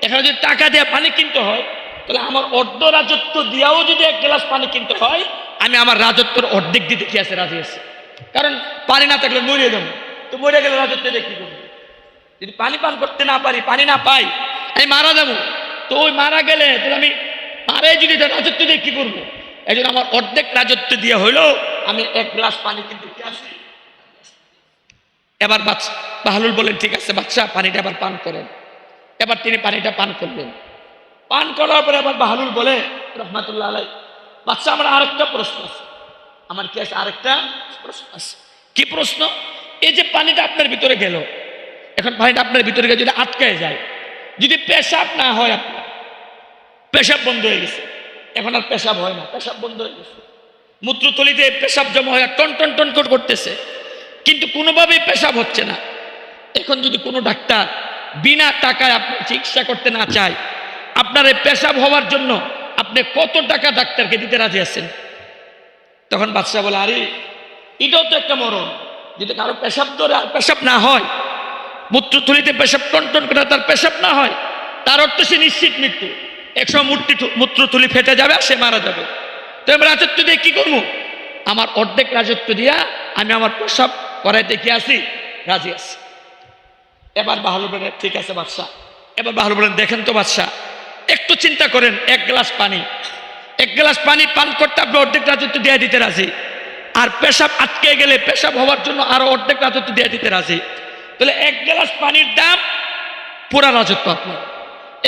এখানে যদি টাকা দিয়ে পানি কিনতে হয়, তাহলে আমার অর্ধ রাজত্ব দিয়াও যদি এক গ্লাস পানি কিনতে হয়, আমি আমার রাজত্বর অর্ধেক দিতে কি আছে রাজি আছি। কারণ পানি না থাকলে মরে যাবো, তো মরে গেলে রাজত্ব দিয়ে কি করবো? যদি পানি পান করতে না পারি, পানি না পাই, আমি মারা যাবো। তো ওই মারা গেলে তাহলে আমি পারে যদি রাজত্ব দিয়ে কি করবো? এই জন্য আমার অর্ধেক রাজত্ব দিয়ে হইলো আমি এক গ্লাস পানি কিনতে কি আসি। এবার বাহলুল বলেন, ঠিক আছে বাদশাহ পানিটা আবার পান করেন। এবার তিনি পানিটা পান করলেন। পান করার পরে আবার বাহলুল বলে রহমাতুল্লাহ আলাইহি, বাদশাহ আমার আরেকটা প্রশ্ন আছে। আমার কি আছে? আরেকটা প্রশ্ন আছে। কি প্রশ্ন? এই যে পানিটা আপনার ভিতরে গেল, এখন পানিটা আপনার ভিতরে গিয়ে যদি আটকায় যায়, যদি পেশাব না হয়, আপনার পেশাব বন্ধ হয়ে গেছে, এখন আর পেশাব হয় না, পেশাব বন্ধ হয়ে গেছে, মূত্রথলিতে পেশাব জমা হয়ে টন টন টন করতেছে, কিন্তু কোনোভাবেই পেশাব হচ্ছে না। এখন যদি কোনো ডাক্তার বিনা টাকায় আপনার চিকিৎসা করতে না চায়, আপনার এই পেশাব হওয়ার জন্য আপনি কত টাকা ডাক্তারকে দিতে রাজি আছেন? তখন বাদশাহ বলে, আরে এটাও তো একটা মরণ। যদি কারো পেশাব ধরে আর পেশাব না হয়, মূত্রথলিতে পেশাব টন টন করে তার পেশাব না হয়, তার অর্থ সে নিশ্চিত মৃত্যু। একসময় মূত্রথলি ফেটে যাবে আর সে মারা যাবে। তো এবার রাজত্ব দিয়ে কি করবো? আমার অর্ধেক রাজত্ব দিয়া আমি আমার পেশাব করাইতে কি আছি? রাজি আছি। এবার বাহলুল বলেন, ঠিক আছে বাদশাহ। এবার বাহলুল বলেন, দেখেন তো বাদশাহ, একটু চিন্তা করেন, এক গ্লাস পানি পান করতে আপনি অর্ধেক রাজত্ব দিয়ে দিতে রাজি, আর পেশাব আটকে গেলে পেশাব হওয়ার জন্য আরো অর্ধেক রাজত্ব দিয়ে দিতে রাজি, তাহলে এক গ্লাস পানির দাম পুরা রাজত্ব আপনার,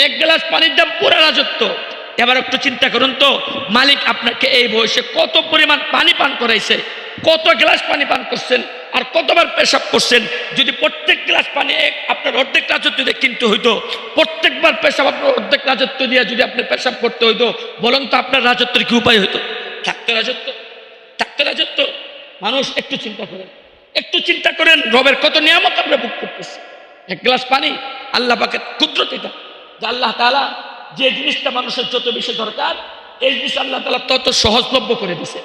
এক গ্লাস পানির দাম পুরা রাজত্ব। এবার একটু চিন্তা করুন তো, মালিক আপনাকে এই বয়সে কত পরিমাণ পানি পান করাইছে, কত গ্লাস পানি পান করছেন, আর কতবার পেশাব করছেন। যদি প্রত্যেক গ্লাস পানি আপনার অর্ধেক রাজত্ব দিয়ে কিনতে হইতো, প্রত্যেকবার পেশাব আপনার অর্ধেক রাজত্ব দিয়ে যদি আপনি পেশাব করতে হইতো, বলুন তো আপনার রাজত্বের কি উপায় হইতো? থাকতো রাজত্ব? মানুষ একটু চিন্তা করেন, রবের কত নিয়ামত আমরা ভোগ করতেছি। এক গ্লাস পানি, আল্লাহ পাকের কুদরত এটা, যে আল্লাহ তাআলা যে জিনিসটা মানুষের যত বেশি দরকার, এই জিনিস আল্লাহ তাআলা তত সহজলভ্য করে দিছে।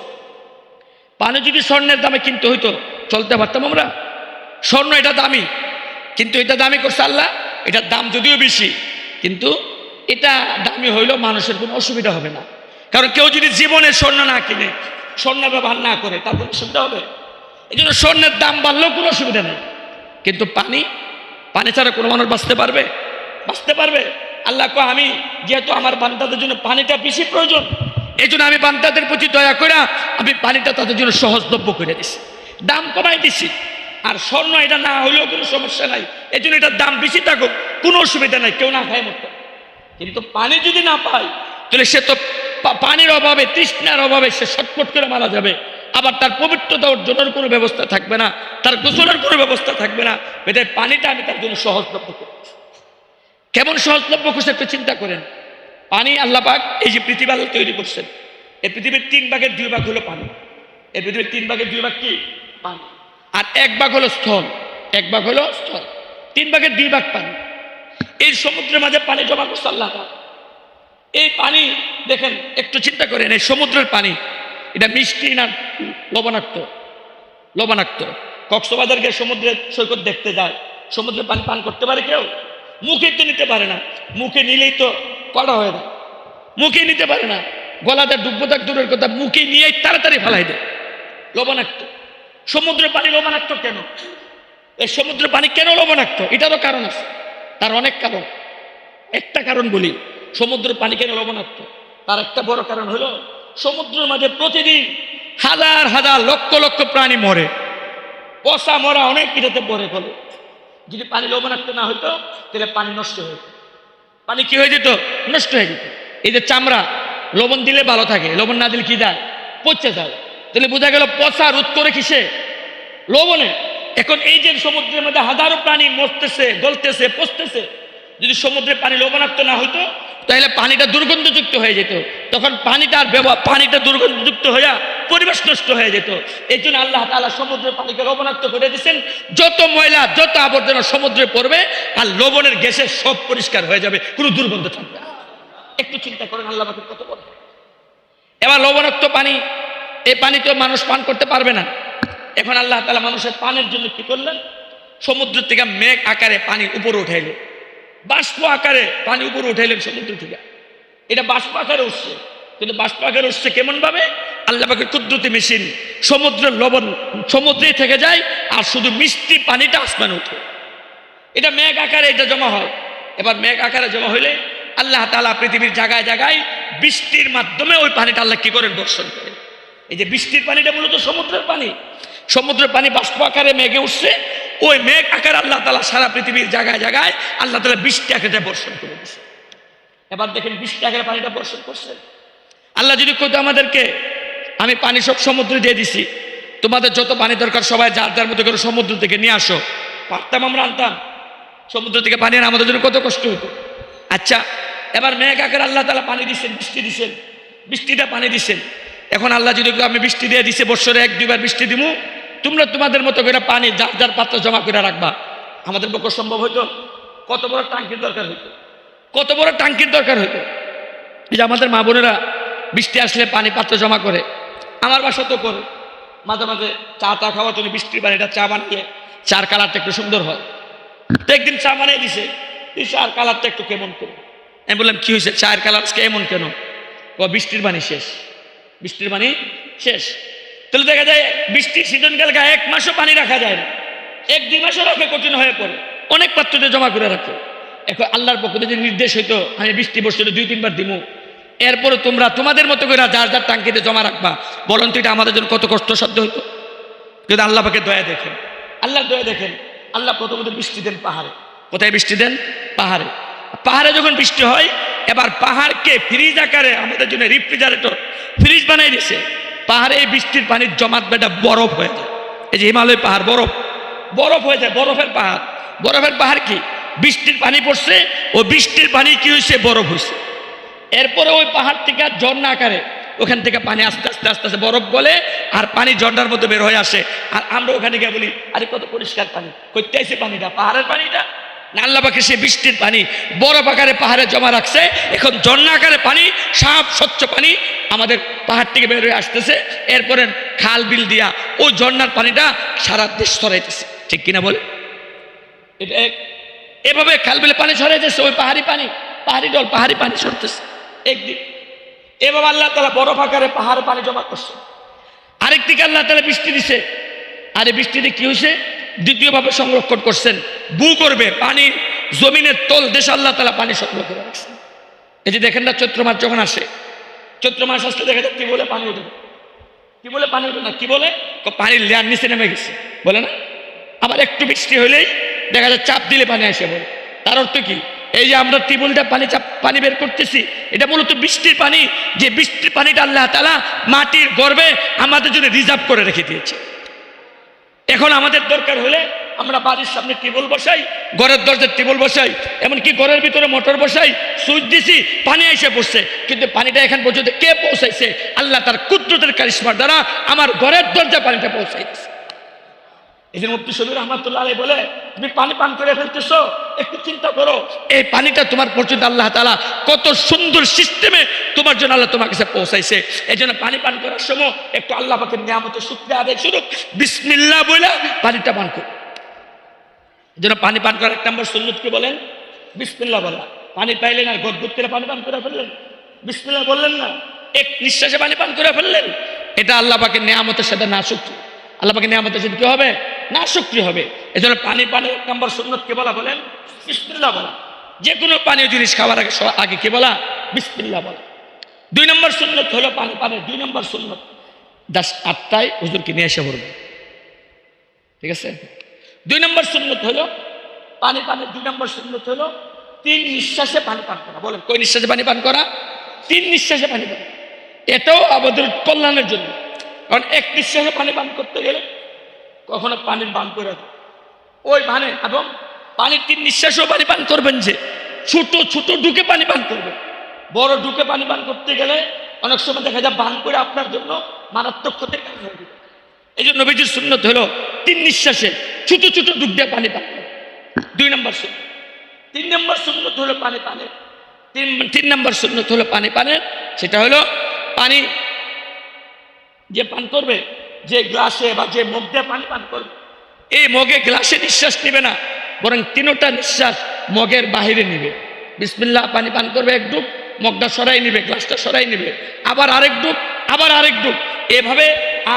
পানি যদি স্বর্ণের দামে কিনতে হইতো, চলতে পারতাম আমরা? স্বর্ণ এটা দামি, কিন্তু এটা দামি করছে আল্লাহ। এটার দাম যদিও বেশি, কিন্তু এটা দামি হইলেও মানুষের কোনো অসুবিধা হবে না। কারণ কেউ যদি জীবনে স্বর্ণ না কিনে, স্বর্ণ ব্যবহার না করে, তার কোনো অসুবিধা হবে? এই জন্য স্বর্ণের দাম বাড়লেও কোনো অসুবিধা নেই। কিন্তু পানি ছাড়া কোনো মানুষ বাঁচতে পারবে? আল্লাহ কো, আমি যেহেতু আমার বান্দাদের জন্য পানিটা বেশি প্রয়োজন, এই জন্য আমি বান্দাদের প্রতি দয়া করে আমি পানিটা তাদের জন্য সহজলভ্য করে দিছি, দাম কমাই দিছি। আর স্বর্ণ এটা না হলেও কোনো সমস্যা নাই, এই জন্য এটার দাম বেশি থাকুক, কোনো অসুবিধা নাই, কেউ না খায় মরতে। কিন্তু পানি যদি না পায়, তাহলে সে তো পানির অভাবে, তৃষ্ণার অভাবে সে ছটফট করে মারা যাবে। আবার তার পবিত্রতা অর্জনের কোনো ব্যবস্থা থাকবে না, তার গোসলের কোনো ব্যবস্থা থাকবে না। এটাই পানিটা আমি তার জন্য সহজলভ্য করছি। কেমন সহজলভ্য করছে একটু চিন্তা করেন। পানি আল্লাহ পাক এই যে পৃথিবী আলো তৈরি করছেন, এই পৃথিবীর 3 ভাগের 2 ভাগ হলো পানি। এই পৃথিবীর 3 ভাগের 2 ভাগ কি? পানি। আর 1 ভাগ হলো স্থল, 1 ভাগ হলো স্থল, 3 ভাগের 2 ভাগ পানি। এই সমুদ্রের মাঝে পানি জমা করছে আল্লাহ তাআলা। এই পানি দেখেন, একটু চিন্তা করেন, এই সমুদ্রের পানি এটা মিষ্টি না লবণাক্ত? লবণাক্ত। কক্সবাজার গিয়ে সমুদ্রের সৈকত দেখতে যায়, সমুদ্রের পানি পান করতে পারে কেউ? মুখে তো নিতে পারে না, মুখে নিলেই তো কড়া হয়ে যায়, মুখে নিতে পারে না। গলাতে ডুববো থাক দূরের কথা, মুখে নিয়েই তাড়াতাড়ি ফেলাই দেয়। লবণাক্ত। সমুদ্রের পানি লবণাক্ত কেন? এই সমুদ্রের পানি কেন লবণাক্ত? এটারও কারণ আছে, তার অনেক কারণ। একটা কারণ বলি, সমুদ্রের পানি কেন লবণাক্ত, তার একটা বড় কারণ হলো সমুদ্রের মাঝে প্রতিদিন হাজার হাজার লক্ষ লক্ষ প্রাণী মরে, পচা মরা অনেক এটাতে পড়ে ফেলে। যদি পানি লবণাক্ত না হইতো তাহলে পানি নষ্ট হয়ে যেত। পানি কি হয়ে যেত? নষ্ট হয়ে যেত। এই যে চামড়া, লবণ দিলে ভালো থাকে, লবণ না দিলে কি যায়? পচে যায়। তাহলে বোঝা গেল পচা রোধ করে কিসে? লবণে। এখন এই যে সমুদ্রের মধ্যে হাজারো প্রাণী মরতেছে, গলতেছে, পচতেছে, যদি সমুদ্রের পানি লবণাক্ত না হইতো তাহলে পানিটা দুর্গন্ধযুক্ত হয়ে যেত। তখন পানিটা দুর্গন্ধযুক্ত হইয়া পরিবেশ নষ্ট হয়ে যেত। এই জন্য আল্লাহ তাআলা সমুদ্রের পানিকে লবণাক্ত করে দিয়েছেন। যত ময়লা, যত আবর্জনা সমুদ্রে পড়বে আর লবণের গ্যাসে সব পরিষ্কার হয়ে যাবে, কোনো দুর্গন্ধ থাকবে না। একটু চিন্তা করেন আল্লাহ পাকের কত বড়। এবার লবণাক্ত পানি, এই পানি তো মানুষ পান করতে পারবে না। এখন আল্লাহ তাআলা মানুষের পানের জন্য কি করলেন? সমুদ্র থেকে মেঘ আকারে পানি উপরে উঠাইলেন, বাষ্প আকারে পানি উপরে উঠাইলেন সমুদ্র থেকে। এটা বাষ্প আকারে উঠছে, কিন্তু বাষ্প আকারে উঠছে কেমন ভাবে? আল্লাহ পাকের কুদরতি মেশিন। সমুদ্রের লবণ সমুদ্রেই থেকে যায়, আর শুধু মিষ্টি পানিটা আসমানে উঠে। এটা মেঘ আকারে এটা জমা হয়। এবার মেঘ আকারে জমা হইলে আল্লাহ তাআলা পৃথিবীর জায়গায় জায়গায় বৃষ্টির মাধ্যমে ওই পানিটা আল্লাহ কি করেন? বর্ষণ করেন। এই যে বৃষ্টির পানিটা মূলত সমুদ্রের পানি। সমুদ্রের পানি বাষ্প আকারে মেঘে উঠছে, ওই মেঘ আকারে আল্লাহ তাআলা সারা পৃথিবীর জায়গায় জায়গায় আল্লাহ তাআলা বৃষ্টি আকারে বর্ষণ করে দিচ্ছে। এবার দেখেন বৃষ্টি আকারে পানিটা বর্ষণ করছে। আল্লাহ যদি কইতো আমাদেরকে, আমি পানি সব সমুদ্রে দিয়ে দিছি, তোমাদের যত পানি দরকার সবাই যার যার মতো করে সমুদ্র থেকে নিয়ে আসো, পারতাম? আমরা আনতাম? সমুদ্র থেকে পানি আনা আমাদের জন্য কত কষ্ট হতো। আচ্ছা, এবার মেঘ আকারে আল্লাহ তাআলা পানি দিচ্ছেন, বৃষ্টি দিচ্ছেন, বৃষ্টিটা পানি দিচ্ছেন। এখন আল্লাহ যদি আমি বৃষ্টি দিয়ে দিছে, বৎসরে 1-2 বার বৃষ্টি দিব, তোমরা তোমাদের মতো করে পানি যার যার পাত্র জমা করে রাখবা। আমাদের পক্ষে সম্ভব হইতো? কত বড় টাঙ্কির দরকার হইতো, কত বড় টাঙ্কির দরকার হইতো। এই যে আমাদের মা বোনেরা বৃষ্টি আসলে পানি পাত্র জমা করে, আমার বাসা তো করে, মাঝে মাঝে চা খাওয়া তুমি বৃষ্টির পানিটা চা বানিয়ে, চার কালারটা একটু সুন্দর হয়। তো একদিন চা বানিয়ে দিছে, চার কালারটা একটু কেমন করে। আমি বললাম কি হয়েছে, চায়ের কালার আজকে এমন কেন? বৃষ্টির পানি শেষ, বৃষ্টির পানি শেষ। তাহলে দেখা যায় বৃষ্টির সিজনকাল গায়ে 1 মাসও পানি রাখা যায় না, 1-2 মাসও রাখে কঠিন হয়ে পড়ে, অনেক পাত্রতে জমা করে রাখে। এখন আল্লাহর পক্ষ থেকে নির্দেশ হইতো আমি বৃষ্টি বছরে 2-3 বার দিব, এরপরে তোমরা তোমাদের মতো করে যার যার টাঙ্কিতে জমা রাখবা। বলুন তো এটা আমাদের জন্য কত কষ্টসাধ্য হইতো? কিন্তু আল্লাহ পাকের দয়া দেখেন, আল্লাহর দয়া দেখেন। আল্লাহ প্রথমত বৃষ্টি দেন পাহাড়ে। কোথায় বৃষ্টি দেন? পাহাড়ে। পাহাড়ে যখন বৃষ্টি হয়, এবার পাহাড়কে ফ্রিজ আকারে আমাদের জন্য রেফ্রিজারেটর ফ্রিজ বানাই দিছে। পাহাড়ে এই বৃষ্টির পানির জমাট বেটা বরফ হয়ে যায়। এই যে হিমালয় পাহাড় বরফ, বরফ হয়ে যায়, বরফের পাহাড়। বরফের পাহাড় কি? বৃষ্টির পানি পড়ছে, ও বৃষ্টির পানি কি হয়েছে? বরফ হয়েছে। এরপরে ওই পাহাড় থেকে ঝর্ণা আকারে ওখান থেকে পানি আস্তে আস্তে আস্তে আস্তে বরফ গলে আর পানি ঝর্ণার মধ্যে বের হয়ে আসে। আর আমরা ওখানে গিয়ে বলি আরে কত পরিষ্কার পানি, করতে আইছে পানিটা, পাহাড়ের পানিটা না। আল্লাহ পাকে সে বৃষ্টির পানি বরফ আকারে পাহাড়ে জমা রাখছে, এখন ঝর্ণা আকারে পানি, সাফ স্বচ্ছ পানি আমাদের পাহাড় থেকে বের হয়ে আসতেছে। এরপরে খাল বিল দিয়া ওই ঝর্ণার পানিটা সারা দেশ ছড়াইতেছে, ঠিক কিনা বলে? এটা এভাবে খাল বিলে পানি ছড়াইতেছে, ওই পাহাড়ি পানি, পাহাড়ি জল, পাহাড়ি পানি ছড়তেছে একদিন। এভাবে আল্লাহ তাআলা বরফ আকারে পাহাড়ে পানি জমা করছে। আরেকদিকে আল্লাহ তাআলা বৃষ্টি দিছে, আর এই বৃষ্টিতে কি হয়েছে? দ্বিতীয়ভাবে সংরক্ষণ করছেন। করবে পানি জমিনের তল দেশে আল্লাহ তাআলা পানি সংগ্রহ করে রাখছেন। এই যে দেখেন না, চৈত্র মাস যখন আসে, চৈত্র মাস আসলে দেখা যায় কি বলে? পানি উঠে। কি বলে? পানি উঠে না, কি বলে? পানির লেয়ার নিচে নেমে গেছে বলে না। আবার একটু বৃষ্টি হলেই দেখা যায় চাপ দিলে পানি আসে বলে। তার অর্থ কি? এই যে আমরা টিউবওয়েলটা পানি বের করতেছি, এটা মূলত বৃষ্টির পানি, যে বৃষ্টির পানিটা আল্লাহ তাআলা মাটির গর্ভে আমাদের জন্য রিজার্ভ করে রেখে দিয়েছে। এখন আমাদের দরকার হলে আমরা বাড়ির সামনে টিউবওয়েল বসাই, ঘরের দরজার টিউবওয়েল বসাই, এমনকি ঘরের ভিতরে মোটর বসাই, সুইচ দিছি, পানি এসে পড়ছে, কিন্তু পানিটা এখান পর্যন্ত কে পৌঁছাইছে? আল্লাহ তার কুদরতের কারিশমার দ্বারা আমার ঘরের দরজা পানিটা পৌঁছাইছে। এই যে মুফতি শফি রহমাতুল্লাহ আলাইহি বলে, তুমি পানি পান করে ফেলতেছো, একটু চিন্তা করো এই পানিটা তোমার পর্যন্ত আল্লাহ তাআলা কত সুন্দর সিস্টেমে তোমার জন্য আল্লাহ তোমার কাছে পৌঁছাইছে। এই জন্য পানি পান করার সময় একটু আল্লাহ পাকের নিয়ামতের শুকরিয়া আদায় শুরু, বিসমিল্লাহ বলে পানিটা পান করো। এই জন্য পানি পান করার এক নম্বর সুন্নত কি বলেন? বিসমিল্লাহ বলা। পানি পাইলেন আর গদগদ করে পানি পান করে ফেললেন, বিসমিল্লাহ বললেন না, এক নিঃশ্বাসে পানি পান করে ফেললেন, এটা আল্লাহ পাকের নিয়ামতের সাথে না শুকরি, আল্লাহ পাকের নিয়ামতের সাথে কি হবে? না শুকরি হবে। এই জন্য পানি পানের এক নম্বর সুন্নত কি বলা? বলেন বিসমিল্লাহ বলা। যে কোনো পানীয় জিনিস খাওয়ার আগে কি বলা? বিসমিল্লাহ বলা। 2 নম্বর সুন্নত হলো পানি পানের 2 নম্বর সুন্নত 8টায় হুজুরকে নিয়ে এসে পড়বে, ঠিক আছে? 2 নম্বর সুন্নত হলো পানি পানের 2 নম্বর সুন্নত হলো 3 নিঃশ্বাসে পানি পান করা। বলেন কয় নিঃশ্বাসে পানি পান করা? 3 নিঃশ্বাসে পানি পান। এটাও আমাদের কল্যাণের জন্য, কারণ এক নিঃশ্বাসে পানি পান করতে গেলে কখনো পানির পান করে ওই মানে, এবং পানির 3 নিঃশ্বাসেও পানি পান করবেন, যে ছোট ছোট ঢুকে পানি পান করবেন। বড় ঢুকে পানি পান করতে গেলে অনেক সময় দেখা যায় পান করে আপনার জন্য মারাত্মক ক্ষতির কারণ হয়ে যাবে। এই জন্য নবীজির সুন্নত হলো 3 নিঃশ্বাসে ছোট ছোট ডুব দিয়ে পানি পান করা, 2 নম্বর সুন্নত। 3 নম্বর সুন্নত হলো পানি পানের 3 নম্বর সুন্নত হলো পানি পানের, সেটা হলো পানি যে পান করবে, যে গ্লাসে বা যে মগ দিয়ে পানি পান করবে, এই মগে গ্লাসে নিঃশ্বাস নিবে না, বরং 3টা নিঃশ্বাস মগের বাহিরে নিবে। বিসমিল্লাহ পানি পান করবে, এক ডুব, মগটা সরাই নিবে, গ্লাসটা সরাই নিবে, আবার আরেক ডুব, আবার আরেক ডুব, এভাবে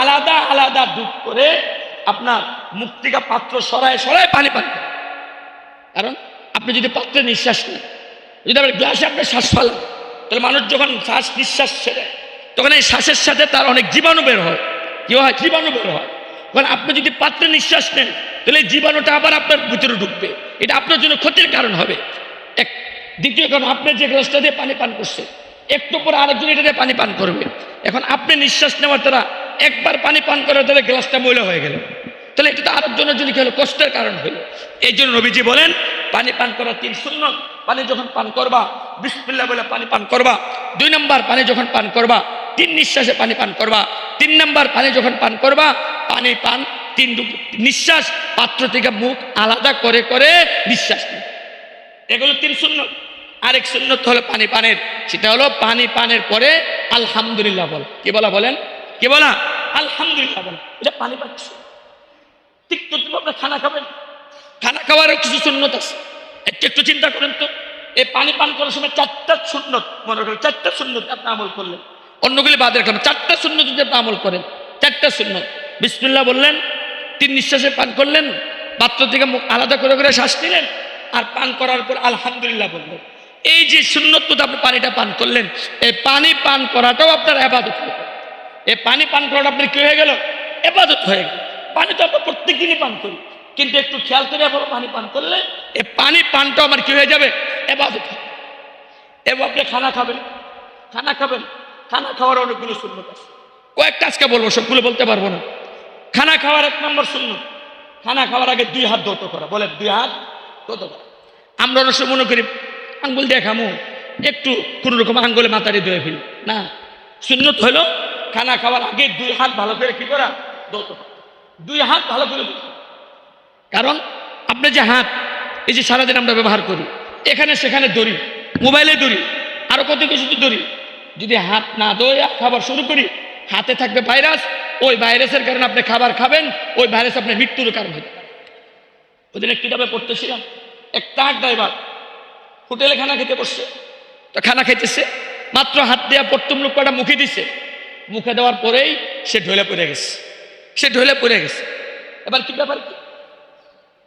আলাদা আলাদা ডুব করে আপনার মুখ থেকে পাত্র সরায় সরায় পানি পান করে। কারণ আপনি যদি পাত্রে নিঃশ্বাস নেন, যদি আবার গ্লাসে আপনি শ্বাস ফেলেন, তাহলে মানুষ যখন শ্বাস নিঃশ্বাস ছেড়ে তখন এই শ্বাসের সাথে তার অনেক জীবাণু বের হয়। কি হয়? জীবাণু বের হয়। কারণ আপনি যদি পাত্রে নিঃশ্বাস নেন, তাহলে জীবাণুটা আবার আপনার ভিতরে ঢুকবে, এটা আপনার জন্য ক্ষতির কারণ হবে। এক। দ্বিতীয় কারণ, আপনি যে গ্লাসটা দিয়ে পানি পান করছে, একটু পরে আরেকজন এটা দিয়ে পানি পান করবে। এখন আপনি নিঃশ্বাস নেওয়ার দ্বারা একবার পানি পান করার দ্বারা গ্লাসটা ময়লা হয়ে গেল, তাহলে এটা তো আরেকজনের জন্য কি হলো? কষ্টের কারণ হলো। এই জন্য নবীজি বলেন পানি পান করা 3 সুন্নত। পানি যখন পান করবা বিসমিল্লাহ বলে পানি পান করবা। 2 নম্বর, পানি যখন পান করবা 3 নিঃশ্বাসে পানি পান করবা। 3 নম্বর, পানি যখন পান করবা পানি পান 3 নিঃশ্বাস পাত্র থেকে মুখ আলাদা করে করে নিঃশ্বাস নেবে। এগুলো 3 সুন্নত। আরেক সুন্নত হলো পানি পানের, সেটা হলো পানি পানের পরে আলহামদুলিল্লাহ বল। কি বলা? বলেন কি বলা? আলহামদুলিল্লাহ বল। এটা পানি পাচ্ছ। ঠিক তো তুমি আপনার খানা খাবেন, খানা খাওয়ারও কিছু সুন্নত আছে। একটু চিন্তা করেন তো, এই পানি পান করার সময় 4টা সুন্নত মনে করেন, 4টা সুন্নত আপনি আমল করলেন, অন্যগুলি বাদ রাখলাম, 4টা সুন্নত যদি আপনি আমল করেন, 4টা সুন্নত। বিসমিল্লাহ বললেন, 3 নিঃশ্বাসে পান করলেন, পাত্র থেকে মুখ আলাদা করে করে শ্বাস নিলেন, আর পান করার পর আলহামদুলিল্লাহ বললেন। এই যে সুন্নত তো আপনি পানিটা পান করলেন, এই পানি পান করাটাও আপনার ইবাদত হয়ে গেল। এই পানি পান করাটা আপনার কি হয়ে গেল? ইবাদত হয়ে গেল। পানি তো আমরা প্রত্যেক দিনই পান করি, কিন্তু একটু খেয়াল করে আবার পানি পান করলে এই পানি পানটা আমার কি হয়ে যাবে? ইবাদত। এবং আপনি খানা খাবেন, খানা খাবেন, খানা খাওয়ার অনেকগুলো সুন্নত আছে। কয়েকটা আজকে বলবো, সবগুলো বলতে পারবো না। খানা খাওয়ার 1 নম্বর সুন্নত, খানা খাওয়ার আগে 2 হাত ধৌত করা। বলেন 2 হাত ধৌত করা। আমরা অনেক সময় মনে করি আঙ্গুল দিয়ে খামো, একটু কোন রকম আঙ্গুলে মাথারে ধুয়ে ফেলি না। সুন্নত হলো খানা খাওয়ার আগে 2 হাত ভালো করে কি করা? ধৌত করা। 2 হাত ভালো করে ধৌত। কারণ আপনি যে হাত, এই যে সারাদিন আমরা ব্যবহার করি, এখানে সেখানে দড়ি, মোবাইলে দড়ি, আরো কত কিছু দড়ি, যদি হাত না ধোয়া খাবার শুরু করি, হাতে থাকবে ভাইরাস। ওই ভাইরাসের কারণে আপনি খাবার খাবেন, ওই ভাইরাস আপনার মৃত্যুর কারণ হতে পারে। ওই দিন একটি কিতাবে পড়তেছিলাম, এক ট্রাক ড্রাইভার হোটেলে খানা খেতে বসছে। তো খানা খাইতেছে, মাত্র হাত দেওয়া প্রথম লোকটা মুখে দিছে, মুখে দেওয়ার পরেই সে ঢলে পড়ে গেছে। সে ঢলে পড়ে গেছে। এবার কি ব্যাপার? কি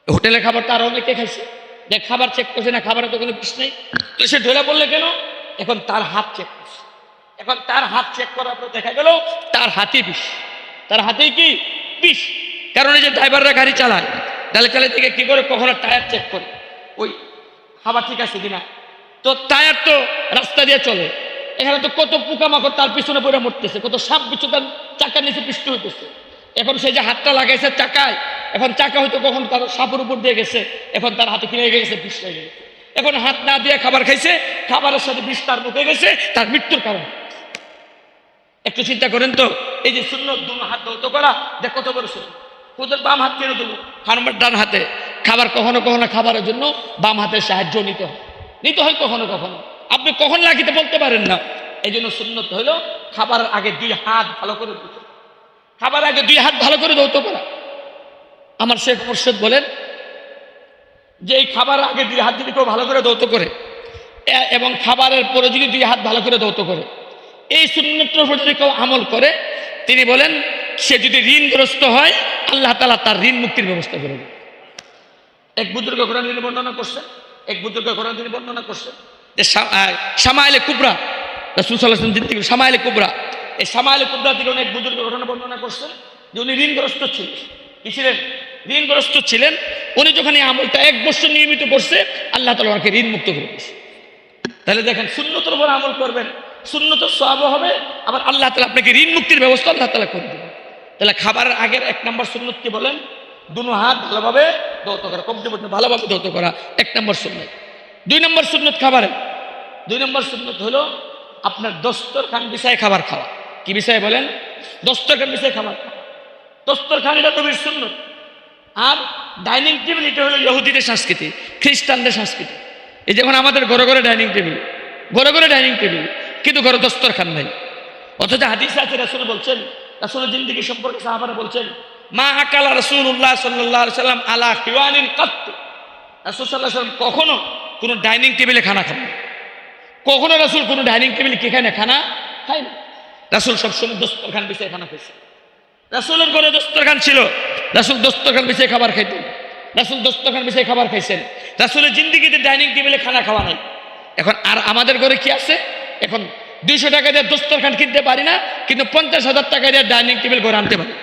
হোটেলের খাবার তো আরো অনেকে খাইছে, যে খাবার চেক করছে না, খাবারে তো কোনো বিষ নেই, তো সে ঢলে পড়লে কেন? এখন তার হাত চেক করছে। এখন তার হাত চেক করার পর দেখা গেল তার হাতে বিষ। তার হাতেই কি? বিষ। কারণ এই যে ড্রাইভাররা গাড়ি চালায়, তাহলে থেকে কি করে? কখনো টায়ার চেক করে, ওই খাবার ঠিক আছে কিনা। তো টায়ার তো রাস্তা দিয়ে চলে, এখানে তো কত পোকামাকড় তার পিছনে পড়ে মরতেছে, কত সাপ বিচ্ছু তার চাকার নিচে পিষ্ট হইতেছে। এখন সে যে হাতটা লাগাইছে চাকায়, এখন চাকা হয়তো কখন তার সাপের উপর দিয়ে গেছে, এখন তার হাতে কি লেগে গেছে, বিষ লেগে গেছে। এখন হাত না দিয়ে খাবার খাইছে, খাবারের সাথে বিষ তার মুখে গেছে, তার মৃত্যুর কারণ। একটু চিন্তা করেন তো, এই যে সুন্নত দুনো হাত ধৌত করা, যে কত বড় সুন্নত। ওদের বাম হাত কেন দেবো, খাবার ডান হাতে। খাবার কখনো কখনো খাবারের জন্য বাম হাতের সাহায্য নিতে হয় কখনো কখনো, আপনি কখন লাগিতে বলতে পারেন না। এই জন্য সুন্নত হইল খাবারের আগে দুই হাত ভালো করে ধৌত, খাবার আগে দুই হাত ভালো করে ধৌত করা। আমার শেখ মুর্শিদ বলেন যে এই খাবার আগে দুই হাত যদি কেউ ভালো করে ধৌত করে, এবং খাবারের পরে যদি দুই হাত ভালো করে ধৌত করে, এই সুন্নতের উপর যদি কেউ আমল করে, তিনি বলেন সে যদি ঋণগ্রস্ত হয়, আল্লাহ তাআলা তার ঋণ মুক্তির ব্যবস্থা করে দেন। এক বুজুর্গ কোরআন তিনি বর্ণনা করছেন যে শামাইলে কুবরা, রাসূল সাল্লাল্লাহু আলাইহি ওয়াসাল্লাম থেকে শামাইলে কুবরা, এই শামাইলে কুবরা থেকে অনেক বুজুর্গ ঘটনা বর্ণনা করছেন যে উনি ঋণগ্রস্ত ছিলেন, ঋণগ্রস্ত ছিলেন। উনি যখন এই আমলটা 1 বছর নিয়মিত করছে, আল্লাহ তাআলা ওনাকে ঋণ মুক্ত করে দিয়েছে। তাহলে দেখেন, সুন্নতের উপর আমল করবেন, সুন্নতের সওয়াবও হবে, আবার আল্লাহ তাআলা আপনাকে ঋণ মুক্তির ব্যবস্থা আল্লাহ তাআলা করে দেবেন। তাহলে খাবারের আগের 1 নম্বর সুন্নত কি বলেন? দুনো হাত ভালোভাবে ধৌত করা, কবজি পর্যন্ত ভালোভাবে ধৌত করা 1 নম্বর সুন্নত। 2 নম্বর সুন্নত খাবারের, 2 নম্বর সুন্নত হলো আপনার দস্তরখান বিছায় খাবার খাওয়া। কি বিষয় বলেন? দস্তরখান বিছায় খাবার খাওয়া। দস্তরখান এটা নবীর সুন্নত। আর ডাইনিং টেবিল এটা হলো ইহুদিদের সংস্কৃতি, খ্রিস্টানদের সংস্কৃতি। এই যেমন আমাদের ঘরে ঘরে ডাইনিং টেবিল, কিন্তু ঘরে দস্তরখান নাই। অথচ হাদিসে আছে, রাসূল বলছেন, রাসূলের জিন্দেগি সম্পর্কে সাহাবারা বলছেন, মা আকালা রাসূলুল্লাহ সাল্লাল্লাহু আলাইহি ওয়াসাল্লাম আলা খিওয়ানিন কাত। রাসূল সাল্লাল্লাহু আলাইহি ওয়াসাল্লাম কখনো কোনো ডাইনিং টেবিলে খানা খান না, কখনো রাসূল কোনো ডাইনিং টেবিলে কি খায় না, খানা খায় না। রাসূল সবসময় দস্তরখান বিছায় খানা খাইছে। রাসূলের ঘরে দস্তরখান ছিল, রাসূল দস্তরখান বিছায় খাবার খাইতেন, রাসূল দস্তরখান বিছায় খাবার খাইছেন। রাসূলের জিন্দেগিতে ডাইনিং টেবিলে খানা খাওয়া নাই। এখন আর আমাদের ঘরে কি আছে? এখন 200 টাকা দিয়ে দস্তরখান কিনতে পারি না, কিন্তু 50,000 টাকা দিয়ে ডাইনিং টেবিল ঘরে আনতে পারি।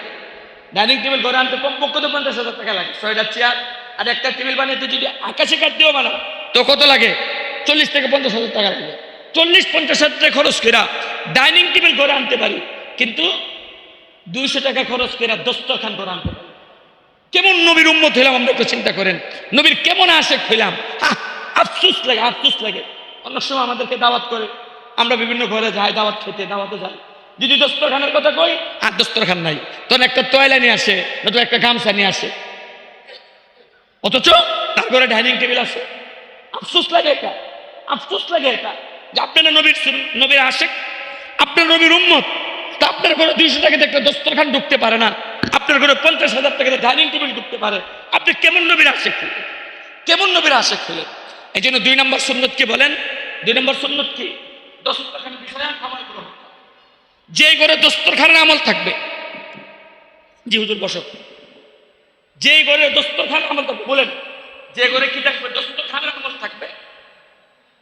ডাইনিং টেবিল ঘরে আনতে কমপক্ষে তো 50,000 টাকা লাগে। 6টা চেয়ার আর একটা টেবিল বানাইতে যদি আকাশে কাঠ দিয়েও বানাও তো কত লাগে? 40 থেকে 50,000 টাকা লাগে। 40-50,000 টাকা খরচ করে ডাইনিং টেবিল ঘরে আনতে পারি, কিন্তু 200 টাকা খরচ করে দস্তরখান ঘরে আনতে পারি। কেমন নবীর উম্মত হইলাম আমরা, একটু চিন্তা করেন। নবীর কেমন আশেক হইলাম। আফসোস লাগে। অনেক সময় আমাদেরকে দাওয়াত করে, আমরা বিভিন্ন ঘরে যাই দাওয়াত খেতে, দাওয়াতে যাই, যদি দস্তরখানের কথা কই, আর দস্তরখান নাই, তখন একটা তয়লা নিয়ে আসে, নতুন একটা গামছা নিয়ে আসে, অথচ তার ঘরে ডাইনিং টেবিল আছে। আফসোস লাগে এটা যে আপনারা নবীর আশেক, আপনার নবীর উম্মত, তা আপনার ঘরে 200 টাকাতে একটা দস্তরখান ঢুকতে পারে না, আপনার ঘরে 50,000 টাকাতে ডাইনিং টেবিল ঢুকতে পারে। আপনি কেমন নবীর আশেক হলেন? এই জন্য 2 নম্বর সুন্নত কি বলেন? 2 নম্বর সুন্নত কি? দস্তরখান বিষয়ে খাবার গ্রহণ। যে ঘরে দস্তরখানের আমল থাকবে, জি হুজুর বসো, যে ঘরে দস্তরখান আমল থাকবে, বলেন যে ঘরে কি থাকবে? দস্তরখানের আমল থাকবে,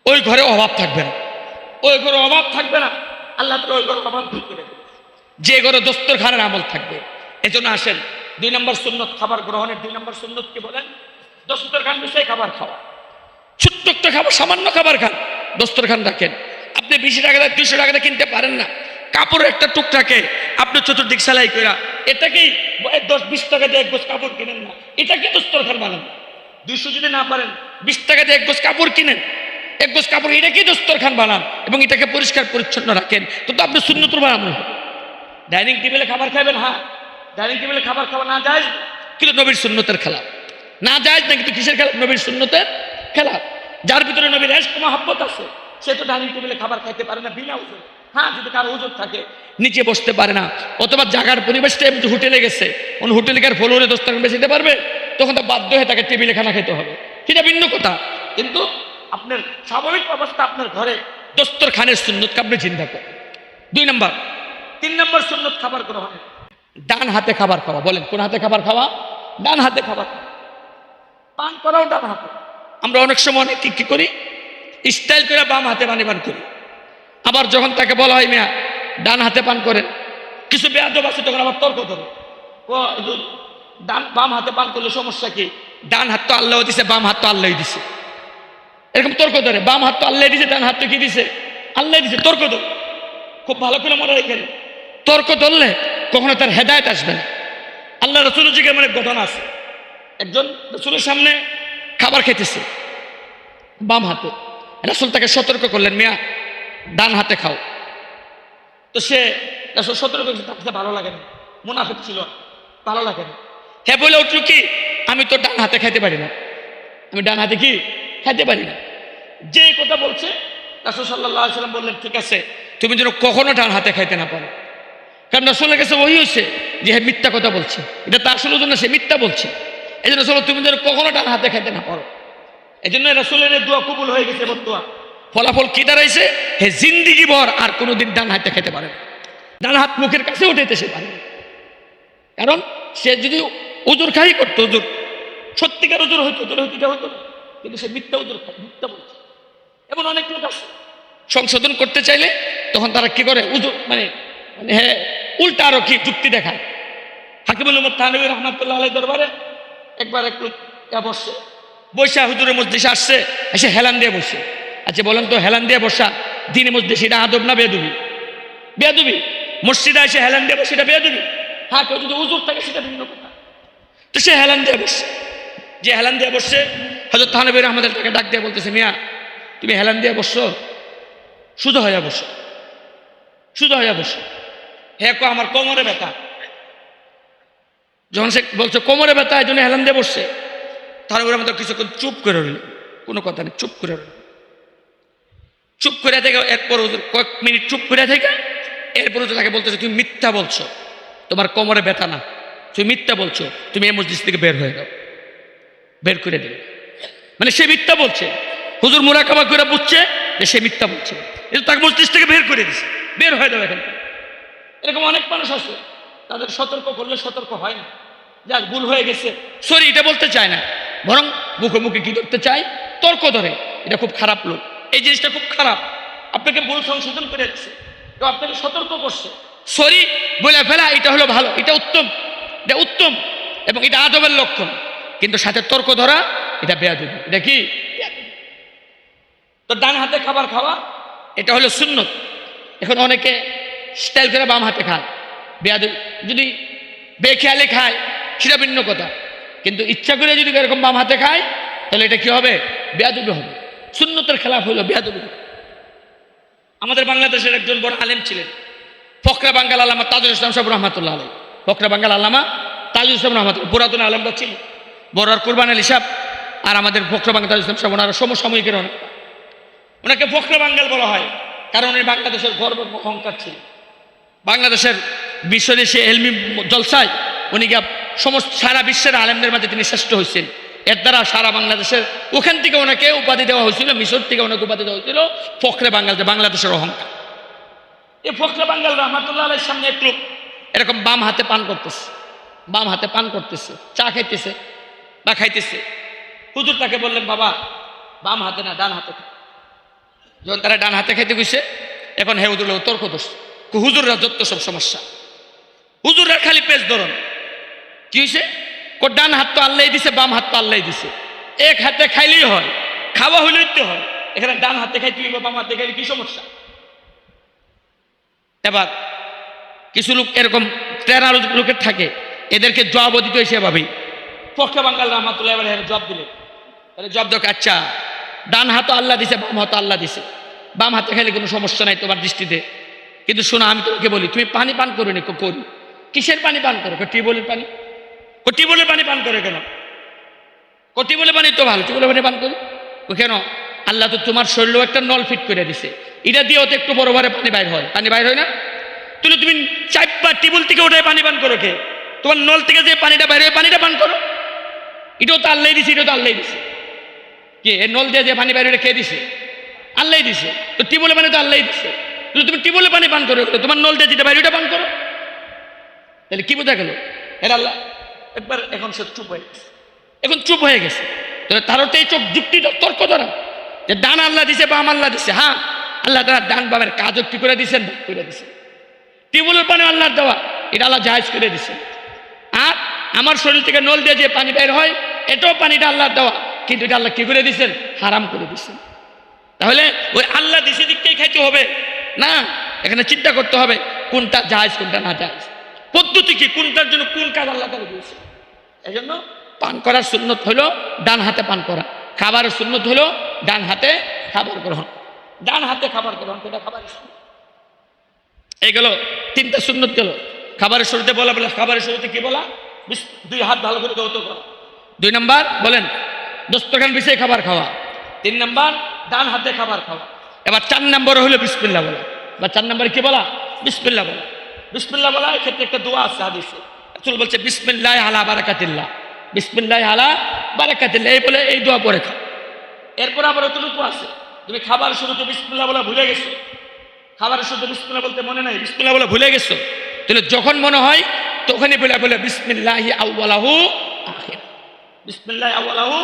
ওই ঘরে অভাব থাকবে না, আল্লাহ তাআলা ওই ঘরে অভাব দূর করে দেবে, যে ঘরে দস্তরখানের আমল থাকবে। এজন্য আসেন 2 নম্বর সুন্নত খাবার গ্রহণের 2 নম্বর সুন্নত কি বলেন? দস্তরখান বিষয়ে খাবার খাওয়া। ছোট্ট একটা খাবার, সামান্য খাবার খান, দস্তরখান রাখেন। আপনি 20 টাকা 200 টাকা কিনতে পারেন না, কাপড়ের একটা টুকটাকে আপনি চতুর্দিক সেলাই করা, এটাকেই 10-20 টাকা দিয়ে 1 গজ কাপড় কিনেন না, এটাকে দস্তরখান বানান। 200 যদি না পারেন, 20 টাকা দিয়ে 1 গজ কাপড় কিনেন, 1 গজ কাপড় এটাকেই দস্তরখান বানান, এবং এটাকে পরিষ্কার পরিচ্ছন্ন রাখেন, তো আপনি সুন্নতের উপর আমল হবে। ডাইনিং টেবিলে খাবার খাবেন, হ্যাঁ, ডাইনিং টেবিলে খাবার খাওয়া না যায়, কিন্তু নবীর সুন্নতের খেলাফ। না যায় না, কিন্তু কিসের খেলাফ? নবীর সুন্নতের খেলাফ। যার ভিতরে নবীর ইশক মহব্বত আছে, সে তো ডাইনিং টেবিলে খাবার খাইতে পারে না বিনা উজুরে। হ্যাঁ, যদি কারো উজুর থাকে, নিচে বসতে পারে না, অথবা জায়গার পরিবেশটা এমনি হোটেলে গেছে, কোন হোটেলে গিয়ে ফ্লোরে দস্তরখান বেঁচে দিতে পারবে, তখন তো বাধ্য হয়ে তাকে টেবিলে খানা খেতে হবে, সেটা ভিন্ন কথা। কিন্তু আপনার স্বাভাবিক অবস্থা, আপনার ঘরে দস্তরখানের সুন্নতকে আপনি চিন্তা করেন। 2 নম্বর। 3 নম্বর সুন্নত খাবার গ্রহণের, ডান হাতে খাবার খাওয়া। বলেন কোন হাতে খাবার খাওয়া? ডান হাতে খাবার। পান করাও ডান হাতে। আমরা অনেক সময় অনেক কি করি, স্টাইল করে বাম হাতে পান করি। আবার যখন তাকে বলা হয় মিয়া ডান হাতে পান করেন, কিছু বেয়াদব আছে, তখন আবার তর্ক ধরে, বাম হাতে পান করলে সমস্যা কি? ডান হাত তো আল্লাহ দিছে, বাম হাত তো আল্লাহ দিছে। এরকম তর্ক ধরে, বাম হাত তো আল্লাহ দিছে, ডান হাত তো কি দিছে? আল্লাহ দিছে। তর্ক ধরে, খুব ভালো করে মনে রাখেন, তর্ক ধরলে কখনো তার হেদায়েত আসবে না। আল্লাহ রসুলের যুগে এমন এক ঘটনা আছে, একজন রসুলের সামনে খাবার খেতেছে বাম হাতে, রাসূল তাকে সতর্ক করলেন, মিয়া ডান হাতে খাও। তো সে রাসূল সতর্ক করছে, তাকে ভালো লাগে না, মুনাফিক ছিল, ভালো লাগে না। হ্যাঁ বলে উঠলো কি, আমি তো ডান হাতে খাইতে পারি না, আমি ডান হাতে কি খাইতে পারি না। যে কথা বলছে রাসূল সাল্লাল্লাহু আলাইহি ওয়াসাল্লাম বললেন, ঠিক আছে, তুমি যেন কখনো ডান হাতে খাইতে না পারো। কারণ রাসূলের কাছে ওহী হয়েছে যে হ্যাঁ মিথ্যা কথা বলছে, এটা তার আসলে জন্য সে মিথ্যা বলছে। এই জন্য রাসূল তুমি যেন কখনো ডান হাতে খাইতে না পারো। এই জন্য রাসূলের দোয়া কবুল হয়ে গেছে। বর্তমান ফলাফল কি দাঁড়াইছে? হে জিন্দিগি ভর আর কোনোদিন ডান হাতে খেতে পারে না, ডান হাত মুখের কাছে উঠাইতে সে পারে না। কারণ সে যদি ওজোর খাই করতো, ওজোর সত্যিকার ওজোর হইতো, তোর হইতে হতো না, কিন্তু সে মিথ্যা ওজোর খায়, মিথ্যা বলছে। এমন অনেক লোক আছে, সংশোধন করতে চাইলে তখন তারা কি করে, ওজোর মানে হ্যাঁ উল্টা আরো কি যুক্তি দেখায়। হাকিমুল উম্মত থানভী রাহমাতুল্লাহ আলাইহির দরবারে একবার এক লোক বসছে, বৈশা হুজুরের মজলিসে আসছে, এসে হেলান দিয়ে বসছে। আচ্ছা বলেন তো, হেলান দিয়ে বসা দিনে মজলিসে এটা আদব না বেয়াদবি? বেয়াদবি। মসজিদে এসে হেলান দিয়ে বসে এটা বেয়াদবি। হ্যাঁ, কেউ যদি উজুর থাকে সেটা ভিন্ন কথা। তো সে হেলান দিয়ে বসছে, যে হেলান দিয়ে বসছে হযরত থানভী রাহমাতুল্লাহ তাকে ডাক দিয়ে বলতেছে, মিয়া তুমি হেলান দিয়ে বসছো, সোজা হইয়া বসো, সোজা হইয়া বসো। হ্যাঁ কো আমার কোমরে ব্যথা। যখন সে বলছে কোমরে ব্যথা, এই জন্য হেলান দিয়ে বসছে, তার উপরে আমাদের কিছুক্ষণ চুপ করে রইল, কোনো কথা নেই, চুপ করে রইল। চুপ করে থেকে এরপর কয়েক মিনিট চুপ করে থেকে এরপর তাকে বলতেছে, তুমি মিথ্যা বলছো, তোমার কোমরে ব্যথা না, তুমি মিথ্যা বলছো, তুমি এই মসজিদ থেকে বের হয়ে যাও। বের করে দিল, মানে সে মিথ্যা বলছে। হুজুর মুরাকাবা করে বুঝছে যে সে মিথ্যা বলছে, কিন্তু তাকে মসজিদ থেকে বের করে দিছে, বের হয়ে যাও এখান থেকে। এরকম অনেক মানুষ আছে, তাদের সতর্ক করলে সতর্ক হয় না, যাক ভুল হয়ে গেছে সরি এটা বলতে চায় না, বরং মুখে মুখে কি করতে চায়, তর্ক ধরে। এটা খুব খারাপ লোক, এই জিনিসটা খুব খারাপ। আপনাকে ভুল সংশোধন করে দিচ্ছে, কেউ আপনাকে সতর্ক করছে, সরি বলে ফেলা এটা হলো ভালো, এটা উত্তম, এটা উত্তম এবং এটা আদবের লক্ষণ। কিন্তু সাথে তর্ক ধরা এটা বেয়াদবি। এটা কি? তো ডান হাতে খাবার খাওয়া এটা হলো সুন্নত। এখন অনেকে স্টাইল করে বাম হাতে খায়, বেয়াদবি। যদি বেখেয়ালে খায় সেটা ভিন্ন কথা, কিন্তু ইচ্ছা করে যদি এরকম বাম হাতে খায় তাহলে এটা কি হবে? বেয়াদবি হবে, সুন্নতের খেলাফ হলো, বেয়াদবি। আমাদের বাংলাদেশের একজন বড় আলেম ছিলেন, ফখরে বাঙ্গাল আল্লামা তাজুল ইসলাম সাহেব রহমাতুল্লাহ আলাইহি। ফখরে বাঙ্গাল আল্লামা তাজুল ইসলাম রহমাতুল্লাহ পুরাতন আলেমরা ছিল, বড়ার কুরবান আলী সাহেব আর আমাদের ফখরে বাঙ্গাল তাজুল ইসলাম সাহেব, ওনারা সমসাময়িকের অনেক। ওনাকে ফখরে বাঙ্গাল বলা হয় কারণ উনি বাংলাদেশের গর্ব অহংকার ছিল। বাংলাদেশের বিশ্বদেশে এলমি জলসায় উনি গিয়ে সমস্ত সারা বিশ্বের আলেমদের মাঝে তিনি শ্রেষ্ঠ হয়েছেন। এর দ্বারা সারা বাংলাদেশের ওখান থেকে ওনাকে উপাধি দেওয়া হয়েছিল, মিশর থেকে ওনাকে উপাধি দেওয়া হয়েছিল ফখরে বাঙ্গাল, যে বাংলাদেশের অহংকার। এই ফখরে বাঙ্গাল রহমাতুল্লাহ আলাইহির সামনে এক লোক এরকম বাম হাতে পান করতেছে, বাম হাতে পান করতেছে, চা খাইতেছে বা খাইতেছে। হুজুর তাকে বললেন, বাবা বাম হাতে না ডান হাতে। যখন তারা ডান হাতে খাইতে গেছে, এখন হে হুজুর তর্ক দোষে, হুজুররা যত সব সমস্যা, হুজুররা খালি পেজ ধরন। কি হয়েছে? ডান হাত তো আল্লাহ দিছে, বাম হাত তো আল্লাহ দিছে, এক হাতে খাইলেই হয়, খাওয়া হইলেই তো হয়, এখানে ডান হাতে খাইতে হইব বাম হাতে খাইলে কি সমস্যা? এবার কিছু লোক এরকম তেরা লোকের থাকে, এদেরকে জবাব দিতে হয়েছে এভাবেই। ফখরে বাঙ্গাল রহমাতুল্লাহ এবার জবাব দিলেন, জবাব দেখ, আচ্ছা ডান হাত আল্লাহ দিছে, বাম হাত আল্লাহ দিছে, বাম হাতে খাইলে কোনো সমস্যা নাই তোমার দৃষ্টিতে, কিন্তু শোনো আমি তোমাকে বলি, তুমি পানি পান করো নি? করি। কিসের পানি পান করো? টিউবওয়েলের পানি। টিউবওয়েলের পানি পান করে কেন? টিউবওয়েলের পানি তো ভালো, টিউবওয়েলের পানি পান করি কেন? আল্লাহ তো তোমার শরীরেও একটা নল ফিট করে দিছে, এটা দিয়েও তো একটু বড় বড় পানি বাইর হয়, পানি বাইর হয় না? তুমি চাইপা টিউবওয়েল থেকে ওটাই পানি পান করো কে? তোমার নল থেকে যে পানিটা বাইর হয় পানিটা পান করো, এটাও তো আল্লাহ দিছে, এটাও তো আল্লাহ দিছে। কে এর নল দিয়ে যে পানি বাইরে কে দিছে? আল্লাহ দিছে। তো টিউবওয়েলের পানি তো আল্লাহ দিছে, তুমি টিউবওয়েলের পানি পান করো, তোমার নল দিয়ে যেটা বাইরে ওটা পান করো, তাহলে কি বোঝা গেল? এর আল্লাহ একবার এখন সে চুপ হয়ে গেছে, এখন চুপ হয়ে গেছে। তারও তো এই চোখ যুক্তি তর্ক ধরা যে ডান আল্লাহ দিছে, বাম আল্লাহ দিছে। হ্যাঁ, আল্লাহ তারা ডান বামের কাজও কি করে দিচ্ছেন? করে দিচ্ছেন। টিউবওয়েলের পানি আল্লাহর দেওয়া, এটা আল্লাহ জায়েজ করে দিচ্ছেন। আর আমার শরীর থেকে নল দিয়ে যে পানি বের হয়, এটাও পানিটা আল্লাহর দেওয়া, কিন্তু এটা আল্লাহ কি করে দিচ্ছেন? হারাম করে দিচ্ছেন। তাহলে ওই আল্লাহ দিছে দিকটাই খাইতে হবে না, এখানে চিন্তা করতে হবে কোনটা জায়েজ কোনটা না জায়েজ, পদ্ধতি কি, কোনটার জন্য কোন কাজ আল্লাহ তাআলা দিয়েছে। এই জন্য পান করার সুন্নত হলো ডান হাতে পান করা, খাবারের সুন্নত হলো ডান হাতে খাবার গ্রহণ, ডান হাতে খাবার গ্রহণ, এটা খাবারের সুন্নত। এই গেল তিনটা সুন্নত গেল। খাবারের শুরুতে বলা বলে, খাবারের শুরুতে কি বলা? দুই হাত ভালো করে ধৌত করা। 2 নাম্বার বলেন দস্তরখান বিছিয়ে খাবার খাওয়া। 3 নাম্বার ডান হাতে খাবার খাওয়া। এবার 4 নাম্বার হলো বিসমিল্লাহ বলা। বা 4 নাম্বারে কি বলা? বিসমিল্লাহ বলা। বিসমিল্লাহ বলা ক্ষেত্রে একটা দোয়া আছে হাদিসে, রাসূল বলছে বিসমিল্লাহ আলা বারাকাতিল্লাহ, বিসমিল্লাহ আলা বারাকাতিল্লাহ, এই বলে এই দোয়া পড়ে খাও। এরপর আবার অতটুকু আছে, তুমি খাবার শুরুতে বিসমিল্লাহ বলা ভুলে গেছো, খাবারের শুরুতে বিসমিল্লাহ বলতে মনে নাই, বিসমিল্লাহ বলা ভুলে গেছো, তাহলে যখন মনে হয় তখনই বলে বলে বিসমিল্লাহি আউয়ালাহু আখির, বিসমিল্লাহি আউয়ালাহু।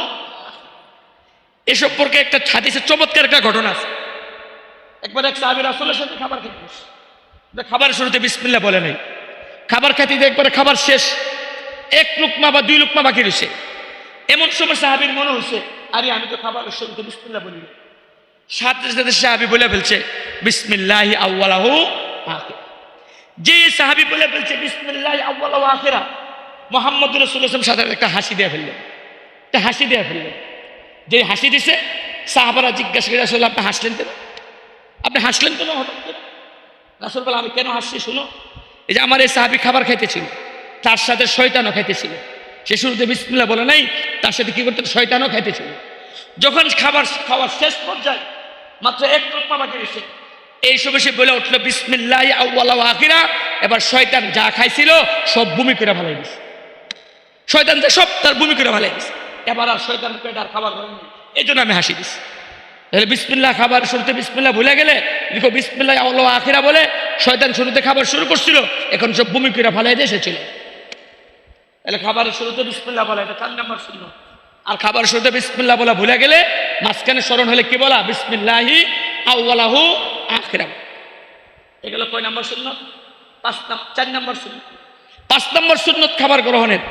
এ সম্পর্কে একটা হাদিসে চমৎকার একটা ঘটনা আছে। একবার এক সাহাবী রাসূলের সাথে খাবার খেতে বসে, খাবারের শুরুতে বিসমিল্লাহ বলে নাই, খাবার খেতে একবারে খাবার শেষ, 1 লুকমা বা 2 লুকমা বাকি রয়েছে। এমন সময় সাহাবীর মনে হচ্ছে আরে আমি তো খাবারের শুরুতে বিসমিল্লাহ বলি না। সাথে সাথে সাহাবী বলে ফেলছে বিসমিল্লাহি আউয়ালাহু আখির। যে সাহাবী বলে ফেলছে বিসমিল্লাহি আউয়ালাহু আখিরা, মুহাম্মদুর রাসূলুল্লাহ সাল্লাল্লাহু আলাইহি ওয়াসাল্লাম একটা হাসি দিয়ে ফেললেন, একটা হাসি দিয়ে ফেললেন। যে হাসি দিছে সাহাবারা জিজ্ঞাসা করে রাসূল আপনি হাসলেন কেন? আপনি হাসলেন কেন হঠাৎ করে? রাসূল বলে আমি কেন হাসছি শুনো, এই যে আমার এই সাহাবী খাবার খাইতেছিল, তার সাথে শয়তানও খাইতেছিল, সে শুরুতে বিসমিল্লাহ বলে নাই, তার সাথে কি করতে শয়তানও খাইতেছিল। যখন খাওয়ার শেষ পর্যায়ে মাত্র 1 লুকমা বাকি রয়েছে, এই সময় সে বলে উঠলো বিসমিল্লাহি আউয়ালাহু আখিরা। এবার শয়তান যা খাইছিল সব বমি করে ফেলাই দিছে, শয়তান যে সব তার বমি করে ফেলাই দিছে। এবার আর শয়তান পেট আর খাবার ধরেনি, এই জন্য আমি হাসি দিছি। তাহলে বিসমিল্লাহ খাবার শুরুতে বিসমিল্লাহ ভুলে গেলে দেখো বিসমিল্লাহি আউয়ালাহু আখিরা বলে শয়তান শুরুতে খাবার শুরু করছিল, এখন সব বমি করে ফেলাই দিয়ে এসেছিল। তাহলে খাবারের শুরুতে বিসমিল্লাহ বলা এটা 4 নাম্বার সুন্নাত। আর খাবার শুরুতে বিসমিল্লাহ বলা ভুলে গেলে মাঝখানে স্মরণ হলে কি বলা? বিসমিল্লাহি আউয়ালাহু আখিরা। এগুলো কয় নাম্বার সুন্নাত? 4 নাম্বার সুন্নাত। 5 নাম্বার সুন্নাত খাবার গ্রহণের।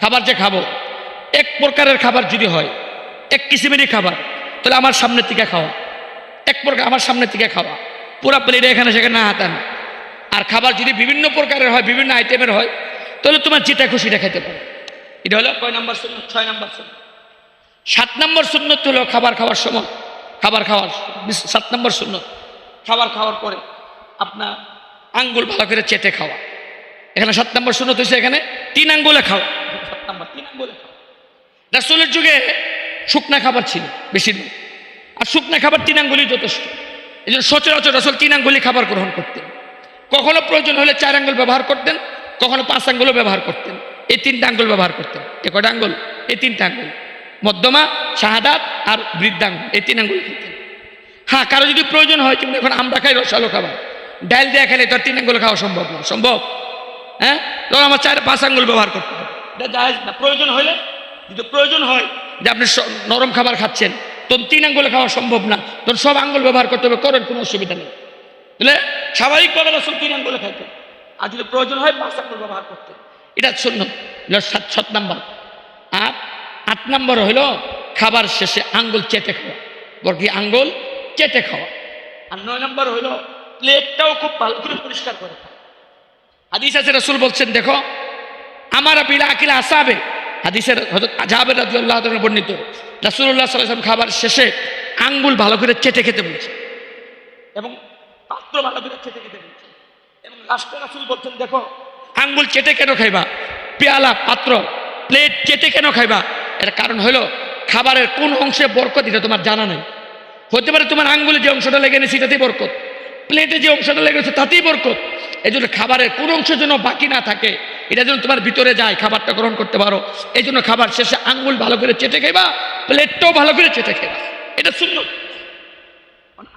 খাবার যে খাবো, এক প্রকারের খাবার যদি হয়, এক কিসিমেরই খাবার, তাহলে আমার সামনের থেকে খাওয়া, এক প্রকার আমার সামনের থেকে খাওয়া, পুরা প্লেটে এখানে সেখানে না হাতানো। আর খাবার যদি বিভিন্ন প্রকারের হয়, বিভিন্ন আইটেমের হয়, তাহলে তোমার যেটা খুশি এটা খেতে পারো। এটা হলো কয় নাম্বার সুন্নাত? 6 নাম্বার সুন্নাত। 7 নাম্বার সুন্নাত হলো খাবার খাওয়ার সময়, খাবার খাওয়ার 7 নাম্বার সুন্নাত, খাবার খাওয়ার পরে আপনার আঙ্গুল ভালো করে চেটে খাওয়া। এখানে 7 নাম্বার সুন্নাত হয়েছে, এখানে 3 আঙ্গুলে খাওয়া। 7 নাম্বার 3 আঙ্গুলে খাওয়া। রাসূলের যুগে শুকনা খাবার ছিল বেশিরভাগ, আর শুকনা খাবার 3 আঙ্গুলই যথেষ্ট। এই জন্য সচরাচর রাসূল 3 আঙ্গুলি খাবার গ্রহণ করতেন। কখনো প্রয়োজন হলে 4 আঙ্গুল ব্যবহার করতেন, কখনো 5 আঙ্গুলও ব্যবহার করতেন। এই 3টা আঙ্গুল ব্যবহার করতেন। এ কয়টা আঙ্গুল? এই 3টা আঙ্গুল, মধ্যমা, শাহাদাত আর বৃদ্ধাঙ্গুল, এই 3 আঙ্গুল খেতেন। হ্যাঁ, কারো যদি প্রয়োজন হয়, যেমন এখন আমরা খাই রসালো খাবার, ডাল দিয়ে খেলে তো 3 আঙ্গুল খাওয়া সম্ভব না, সম্ভব? হ্যাঁ, তখন আমার 4-5 আঙ্গুল ব্যবহার করতে হবে, এটা জায়েজ না। প্রয়োজন হলে, যদি প্রয়োজন হয় যে আপনি নরম খাবার খাচ্ছেন, তখন 3 আঙ্গুলে খাওয়া সম্ভব না, তখন সব আঙ্গুল ব্যবহার করতে হবে, করেন, কোনো অসুবিধা নেই। তাহলে স্বাভাবিকভাবে রাসূল 3 আঙ্গুলে খাইতেন, আর যদি প্রয়োজন হয় 5 আঙ্গুল ব্যবহার করতেন। এটা সুন্নাত, 7 নাম্বার। আর 8 নাম্বার হলো খাবার শেষে আঙ্গুল চেটে খাওয়া, বরকি আঙ্গুল চেটে খাওয়া। আর 9 নাম্বার হলো প্লেটটাও খুব ভালো করে পরিষ্কার করে খাওয়া। হাদিস আছে, রাসূল বলছেন দেখো আমার বিল আকিল আসাবে, হাদিসের হযরত জাবের রাদিয়াল্লাহু তাআলা বর্ণিত, রাসূলুল্লাহ সাল্লাল্লাহু আলাইহি ওয়াসাল্লাম খাবার শেষে আঙ্গুল ভালো করে চেটে খেতে বলছে এবং পাত্র ভালো করে চেটে খেতে বলছে। এবং লাস্টে রাসূল বলছেন দেখো আঙ্গুল চেটে কেন খাইবা, পেয়ালা, পাত্র, প্লেট চেটে কেন খাইবা? এর কারণ হলো খাবারের কোন অংশে বরকত এটা তোমার জানা নেই। হতে পারে তোমার আঙ্গুলে যে অংশটা লেগে গেছে সেটাতেই বরকত, প্লেটে যে অংশটা লেগে গেছে তাতেই বরকত। এই জন্য খাবারের কোন অংশ যেন বাকি না থাকে, এটা যেন তোমার ভিতরে যায়, খাবারটা গ্রহণ করতে পারো। এই জন্য খাবার শেষে আঙ্গুল ভালো করে চেটে খাইবা, প্লেটটাও ভালো করে চেটে খাইবা, এটা সুন্নাত।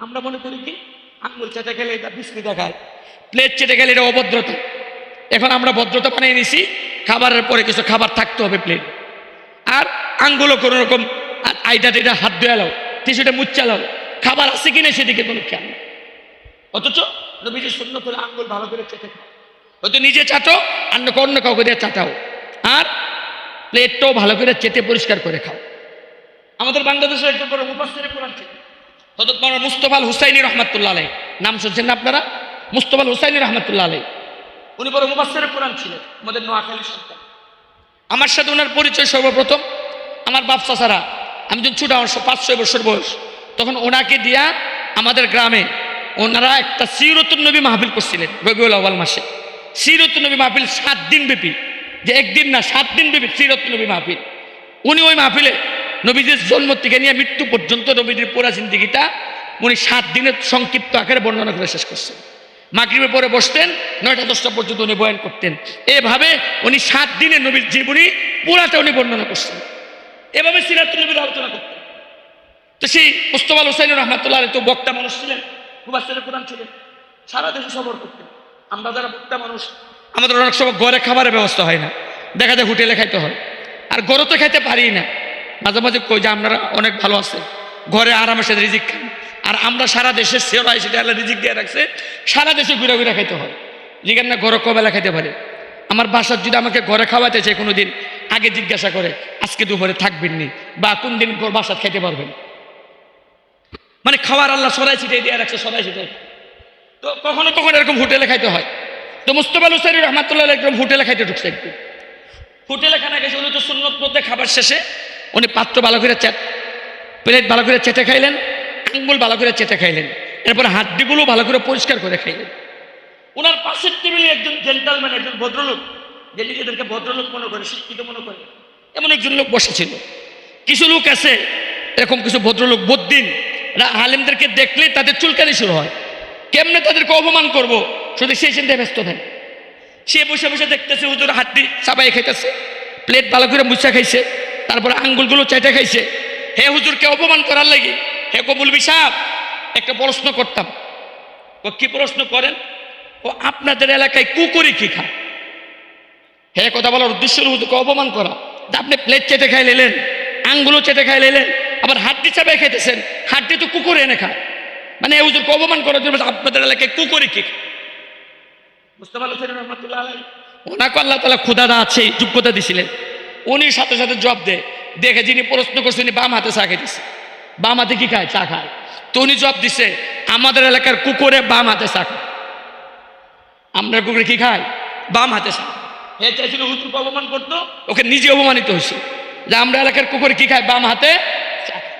আমরা মনে করি কি আঙ্গুল চেটে খেলে এটা বিশ্রী দেখায়, প্লেট চেটে খেলে এটা অভদ্রতা। এখন আমরা ভদ্রতা বানিয়ে নিছি, খাবারের পরে কিছু খাবার থাকতে হবে প্লেট, আর আঙ্গুলও কোনো রকম আইটা টেটা হাত ধুয়ে লাও, টিস্যুটা মুচ্ছা লাও, খাবার আছে কিনা সেদিকে কোনো খেয়াল নেই। অথচ নবীজি সুন্নাত হলো আঙ্গুল ভালো করে চেটে খাও, হয়তো নিজে চাটো আর অন্য কাউকে দিয়ে চাটাও, আর প্লেটটাও ভালো করে চেটে পরিষ্কার করে খাও। আমাদের বাংলাদেশের একজন বড় মুফাসসিরে কোরআন ছিলেন হযরত মাওলানা মুস্তাফা আল হুসাইনি রাহমাতুল্লাহ আলাইহি। নাম শুনছেন না আপনারা? মুস্তাফা আল হুসাইনি রাহমাতুল্লাহ আলাইহি উনি বড় মুফাসসিরে কোরআন ছিলেন, আমাদের নোয়াখালীর সন্তান। আমার সাথে ওনার পরিচয় সর্বপ্রথম আমার বাপ চাচারা, আমি যখন ছোট, আমার 5-6 বছর বয়স, তখন ওনাকে দিয়া আমাদের গ্রামে ওনারা একটা সিরাতুন নবী মাহফিল করছিলেন রবিউল আউয়াল মাসে। সিরাতুন নবী মাহফিল 7 দিন ব্যাপী, যে একদিন না 7 দিন ব্যাপী সিরাতুন নবী মাহফিল। উনি ওই মাহফিলে নবীজির জন্ম থেকে নিয়ে মৃত্যু পর্যন্ত নবীজির পুরা জিন্দেগিটা উনি 7 দিনের সংক্ষিপ্ত আকারে বর্ণনা করে শেষ করছেন। মাগরিবের পরে বসতেন, 9টা-10টা পর্যন্ত উনি বয়ান করতেন। এভাবে উনি 7 দিনের নবীর জীবনী পুরাটা উনি বর্ণনা করছেন, এভাবে সিরাতুন নবীর আলোচনা করতেন। তো সেই মুস্তাফা আল হুসাইনি রাহমাতুল্লাহ আলাইহি তো বক্তা মানুষ ছিলেন, মুফাসসিরে কোরআন ছিলেন, সারা দেশে সফর করতেন। আমরা যারা বক্তা মানুষ, আমাদের অনেক সময় ঘরে খাবারের ব্যবস্থা হয় না, দেখা যায় হোটেলে খাইতে হয়, আর ঘরে তো খাইতে পারি না। মাঝে মাঝে কই যে আপনারা অনেক ভালো আছে, ঘরে আরামে সাথে রিজিক খান, আর আমরা সারা দেশে সেরাই সেটা আল্লাহ রিজিক দিয়ে রাখছে, সারা দেশে ঘুরে ঘুরে খাইতে হয়। যেখানে না ঘরে কবেলা খাইতে পারে। আমার বাসার যদি আমাকে ঘরে খাওয়াতে চাই কোনো দিন, আগে জিজ্ঞাসা করে আজকে দুপুরে থাকবেন নি বা কোন দিন বাসার খাইতে পারবেন। মানে খাওয়ার আল্লাহ সরাই ছিটাই দিয়ে রাখছে, সরাই ছিটাই। তো কখনো কখনো এরকম হোটেলে খাইতে হয়। তো মুস্তাফা আল হুসাইনি রাহমাতুল্লাহ আলাইহি একদম হোটেলে খাইতে ঢুকছে। একটু হোটেলে খানা গেছে, উনি তো সুন্নত মধ্যে খাবার শেষে উনি পাত্র ভালো করে প্লেট ভালো করে চেটে খাইলেন, আঙ্গুল ভালো করে চেটে খাইলেন, এরপর হাড্ডিগুলো ভালো করে পরিষ্কার করে খাইলেন। ওনার পাশের টেবিলে একজন জেন্টালম্যান, একজন ভদ্রলোক, যে নিজেদেরকে ভদ্রলোক মনে করে, শিক্ষিত মনে করে, এমন একজন লোক বসেছিল। কিছু লোক আছে এরকম, কিছু ভদ্রলোক বদ্দিন, আলেমদেরকে দেখলে তাদের চুলকানি শুরু হয়, কেমনে তাদেরকে অপমান করব, শুধু সেই চিন্তায় ব্যস্ত থাকে। সে বসে বসে দেখতেছে হুজুর হাড্ডি চাবাই খাইতেছে, প্লেট ভালো করে মুছা খাইছে, তারপরে আঙ্গুলগুলো চাইটা খাইছে। হে হুজুরকে অপমান করার লাগি, হে কবুলবি সাহেব একটা প্রশ্ন করতাম। ও কি প্রশ্ন করেন? ও আপনাদের এলাকায় কুকুরি কি খায়? হে কথা বলার উদ্দেশ্য হলো হুজুরকে অপমান করা। আপনি প্লেট চেটে খাই নিলেন, আঙ্গুলও চেটে খাই নিলেন, আবার হাড্ডি চাবাই খাইতেছেন, হাড্ডি তো কুকুর এনে খায়। মানে হুজুরকে অপমান করার জন্য আপনাদের এলাকায় কুকুরি কি খায়? বুঝতে পারলেন রহমতুল্লাহ আলাইহি? ওনাকে আল্লাহ তাআলা ক্ষুধাটা আছে যোগ্যতা দিছিলেন। উনি সাথে সাথে জব দেখে যিনি প্রশ্ন করছে উনি বাম হাতে চা খাইতেছে। বাম হাতে কি খায়? চা খায়। তো উনি জব দিছে আমাদের এলাকার কুকুরে বাম হাতে চা খায়। আমরা কুকুরে কি খায়? বাম হাতে চা। হে চাইছিল হুজুরকে অপমান করতো, ওকে নিজে অপমানিত হয়েছে যে আমরা এলাকার কুকুরে কি খায়? বাম হাতে চা খায়।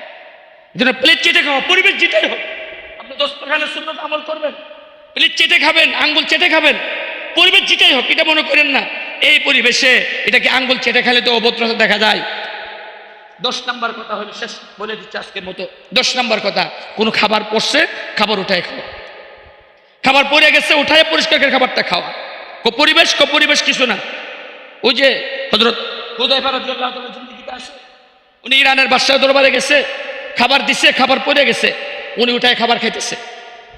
যেন প্লেট চেটে খাওয়া, পরিবেশ যেটাই হোক, আপনি দস্তরখানের সুন্নাত আমল করবেন, প্লেট চেটে খাবেন, আঙ্গুল চেটে খাবেন, পরিবেশ যেটাই হোক, এটা মনে করেন না এই পরিবেশে এটাকে আঙ্গুল চেটে খেলে তো অভদ্রতা দেখা যায়। 10 নম্বর কথা হলো, শেষ বলে দিচ্ছি আজকের মতো। 10 নম্বর কথা, কোনো খাবার পড়ছে, খাবার উঠায় খাওয়া। খাবার পড়ে গেছে, উঠায় পরিষ্কার করে খাবারটা খাওয়া। পরিবেশ কিছু না। ওই যে হযরত হুযায়ফা রাদিয়াল্লাহু তাআলা জিন্দেগিতে আসে, উনি ইরানের বাদশাহ দরবারে গেছে, খাবার দিছে, খাবার পড়ে গেছে, উনি উঠায় খাবার খাইতেছে।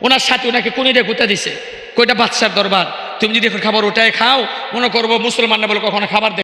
ওনার সাথে ওনাকে কোনিটা গুতা দিছে, কইটা বাদশার দরবার, তুমি যদি এখন খাবার উঠায় খাও, মনে করবো মুসলমানরা বলে কখনো খাবার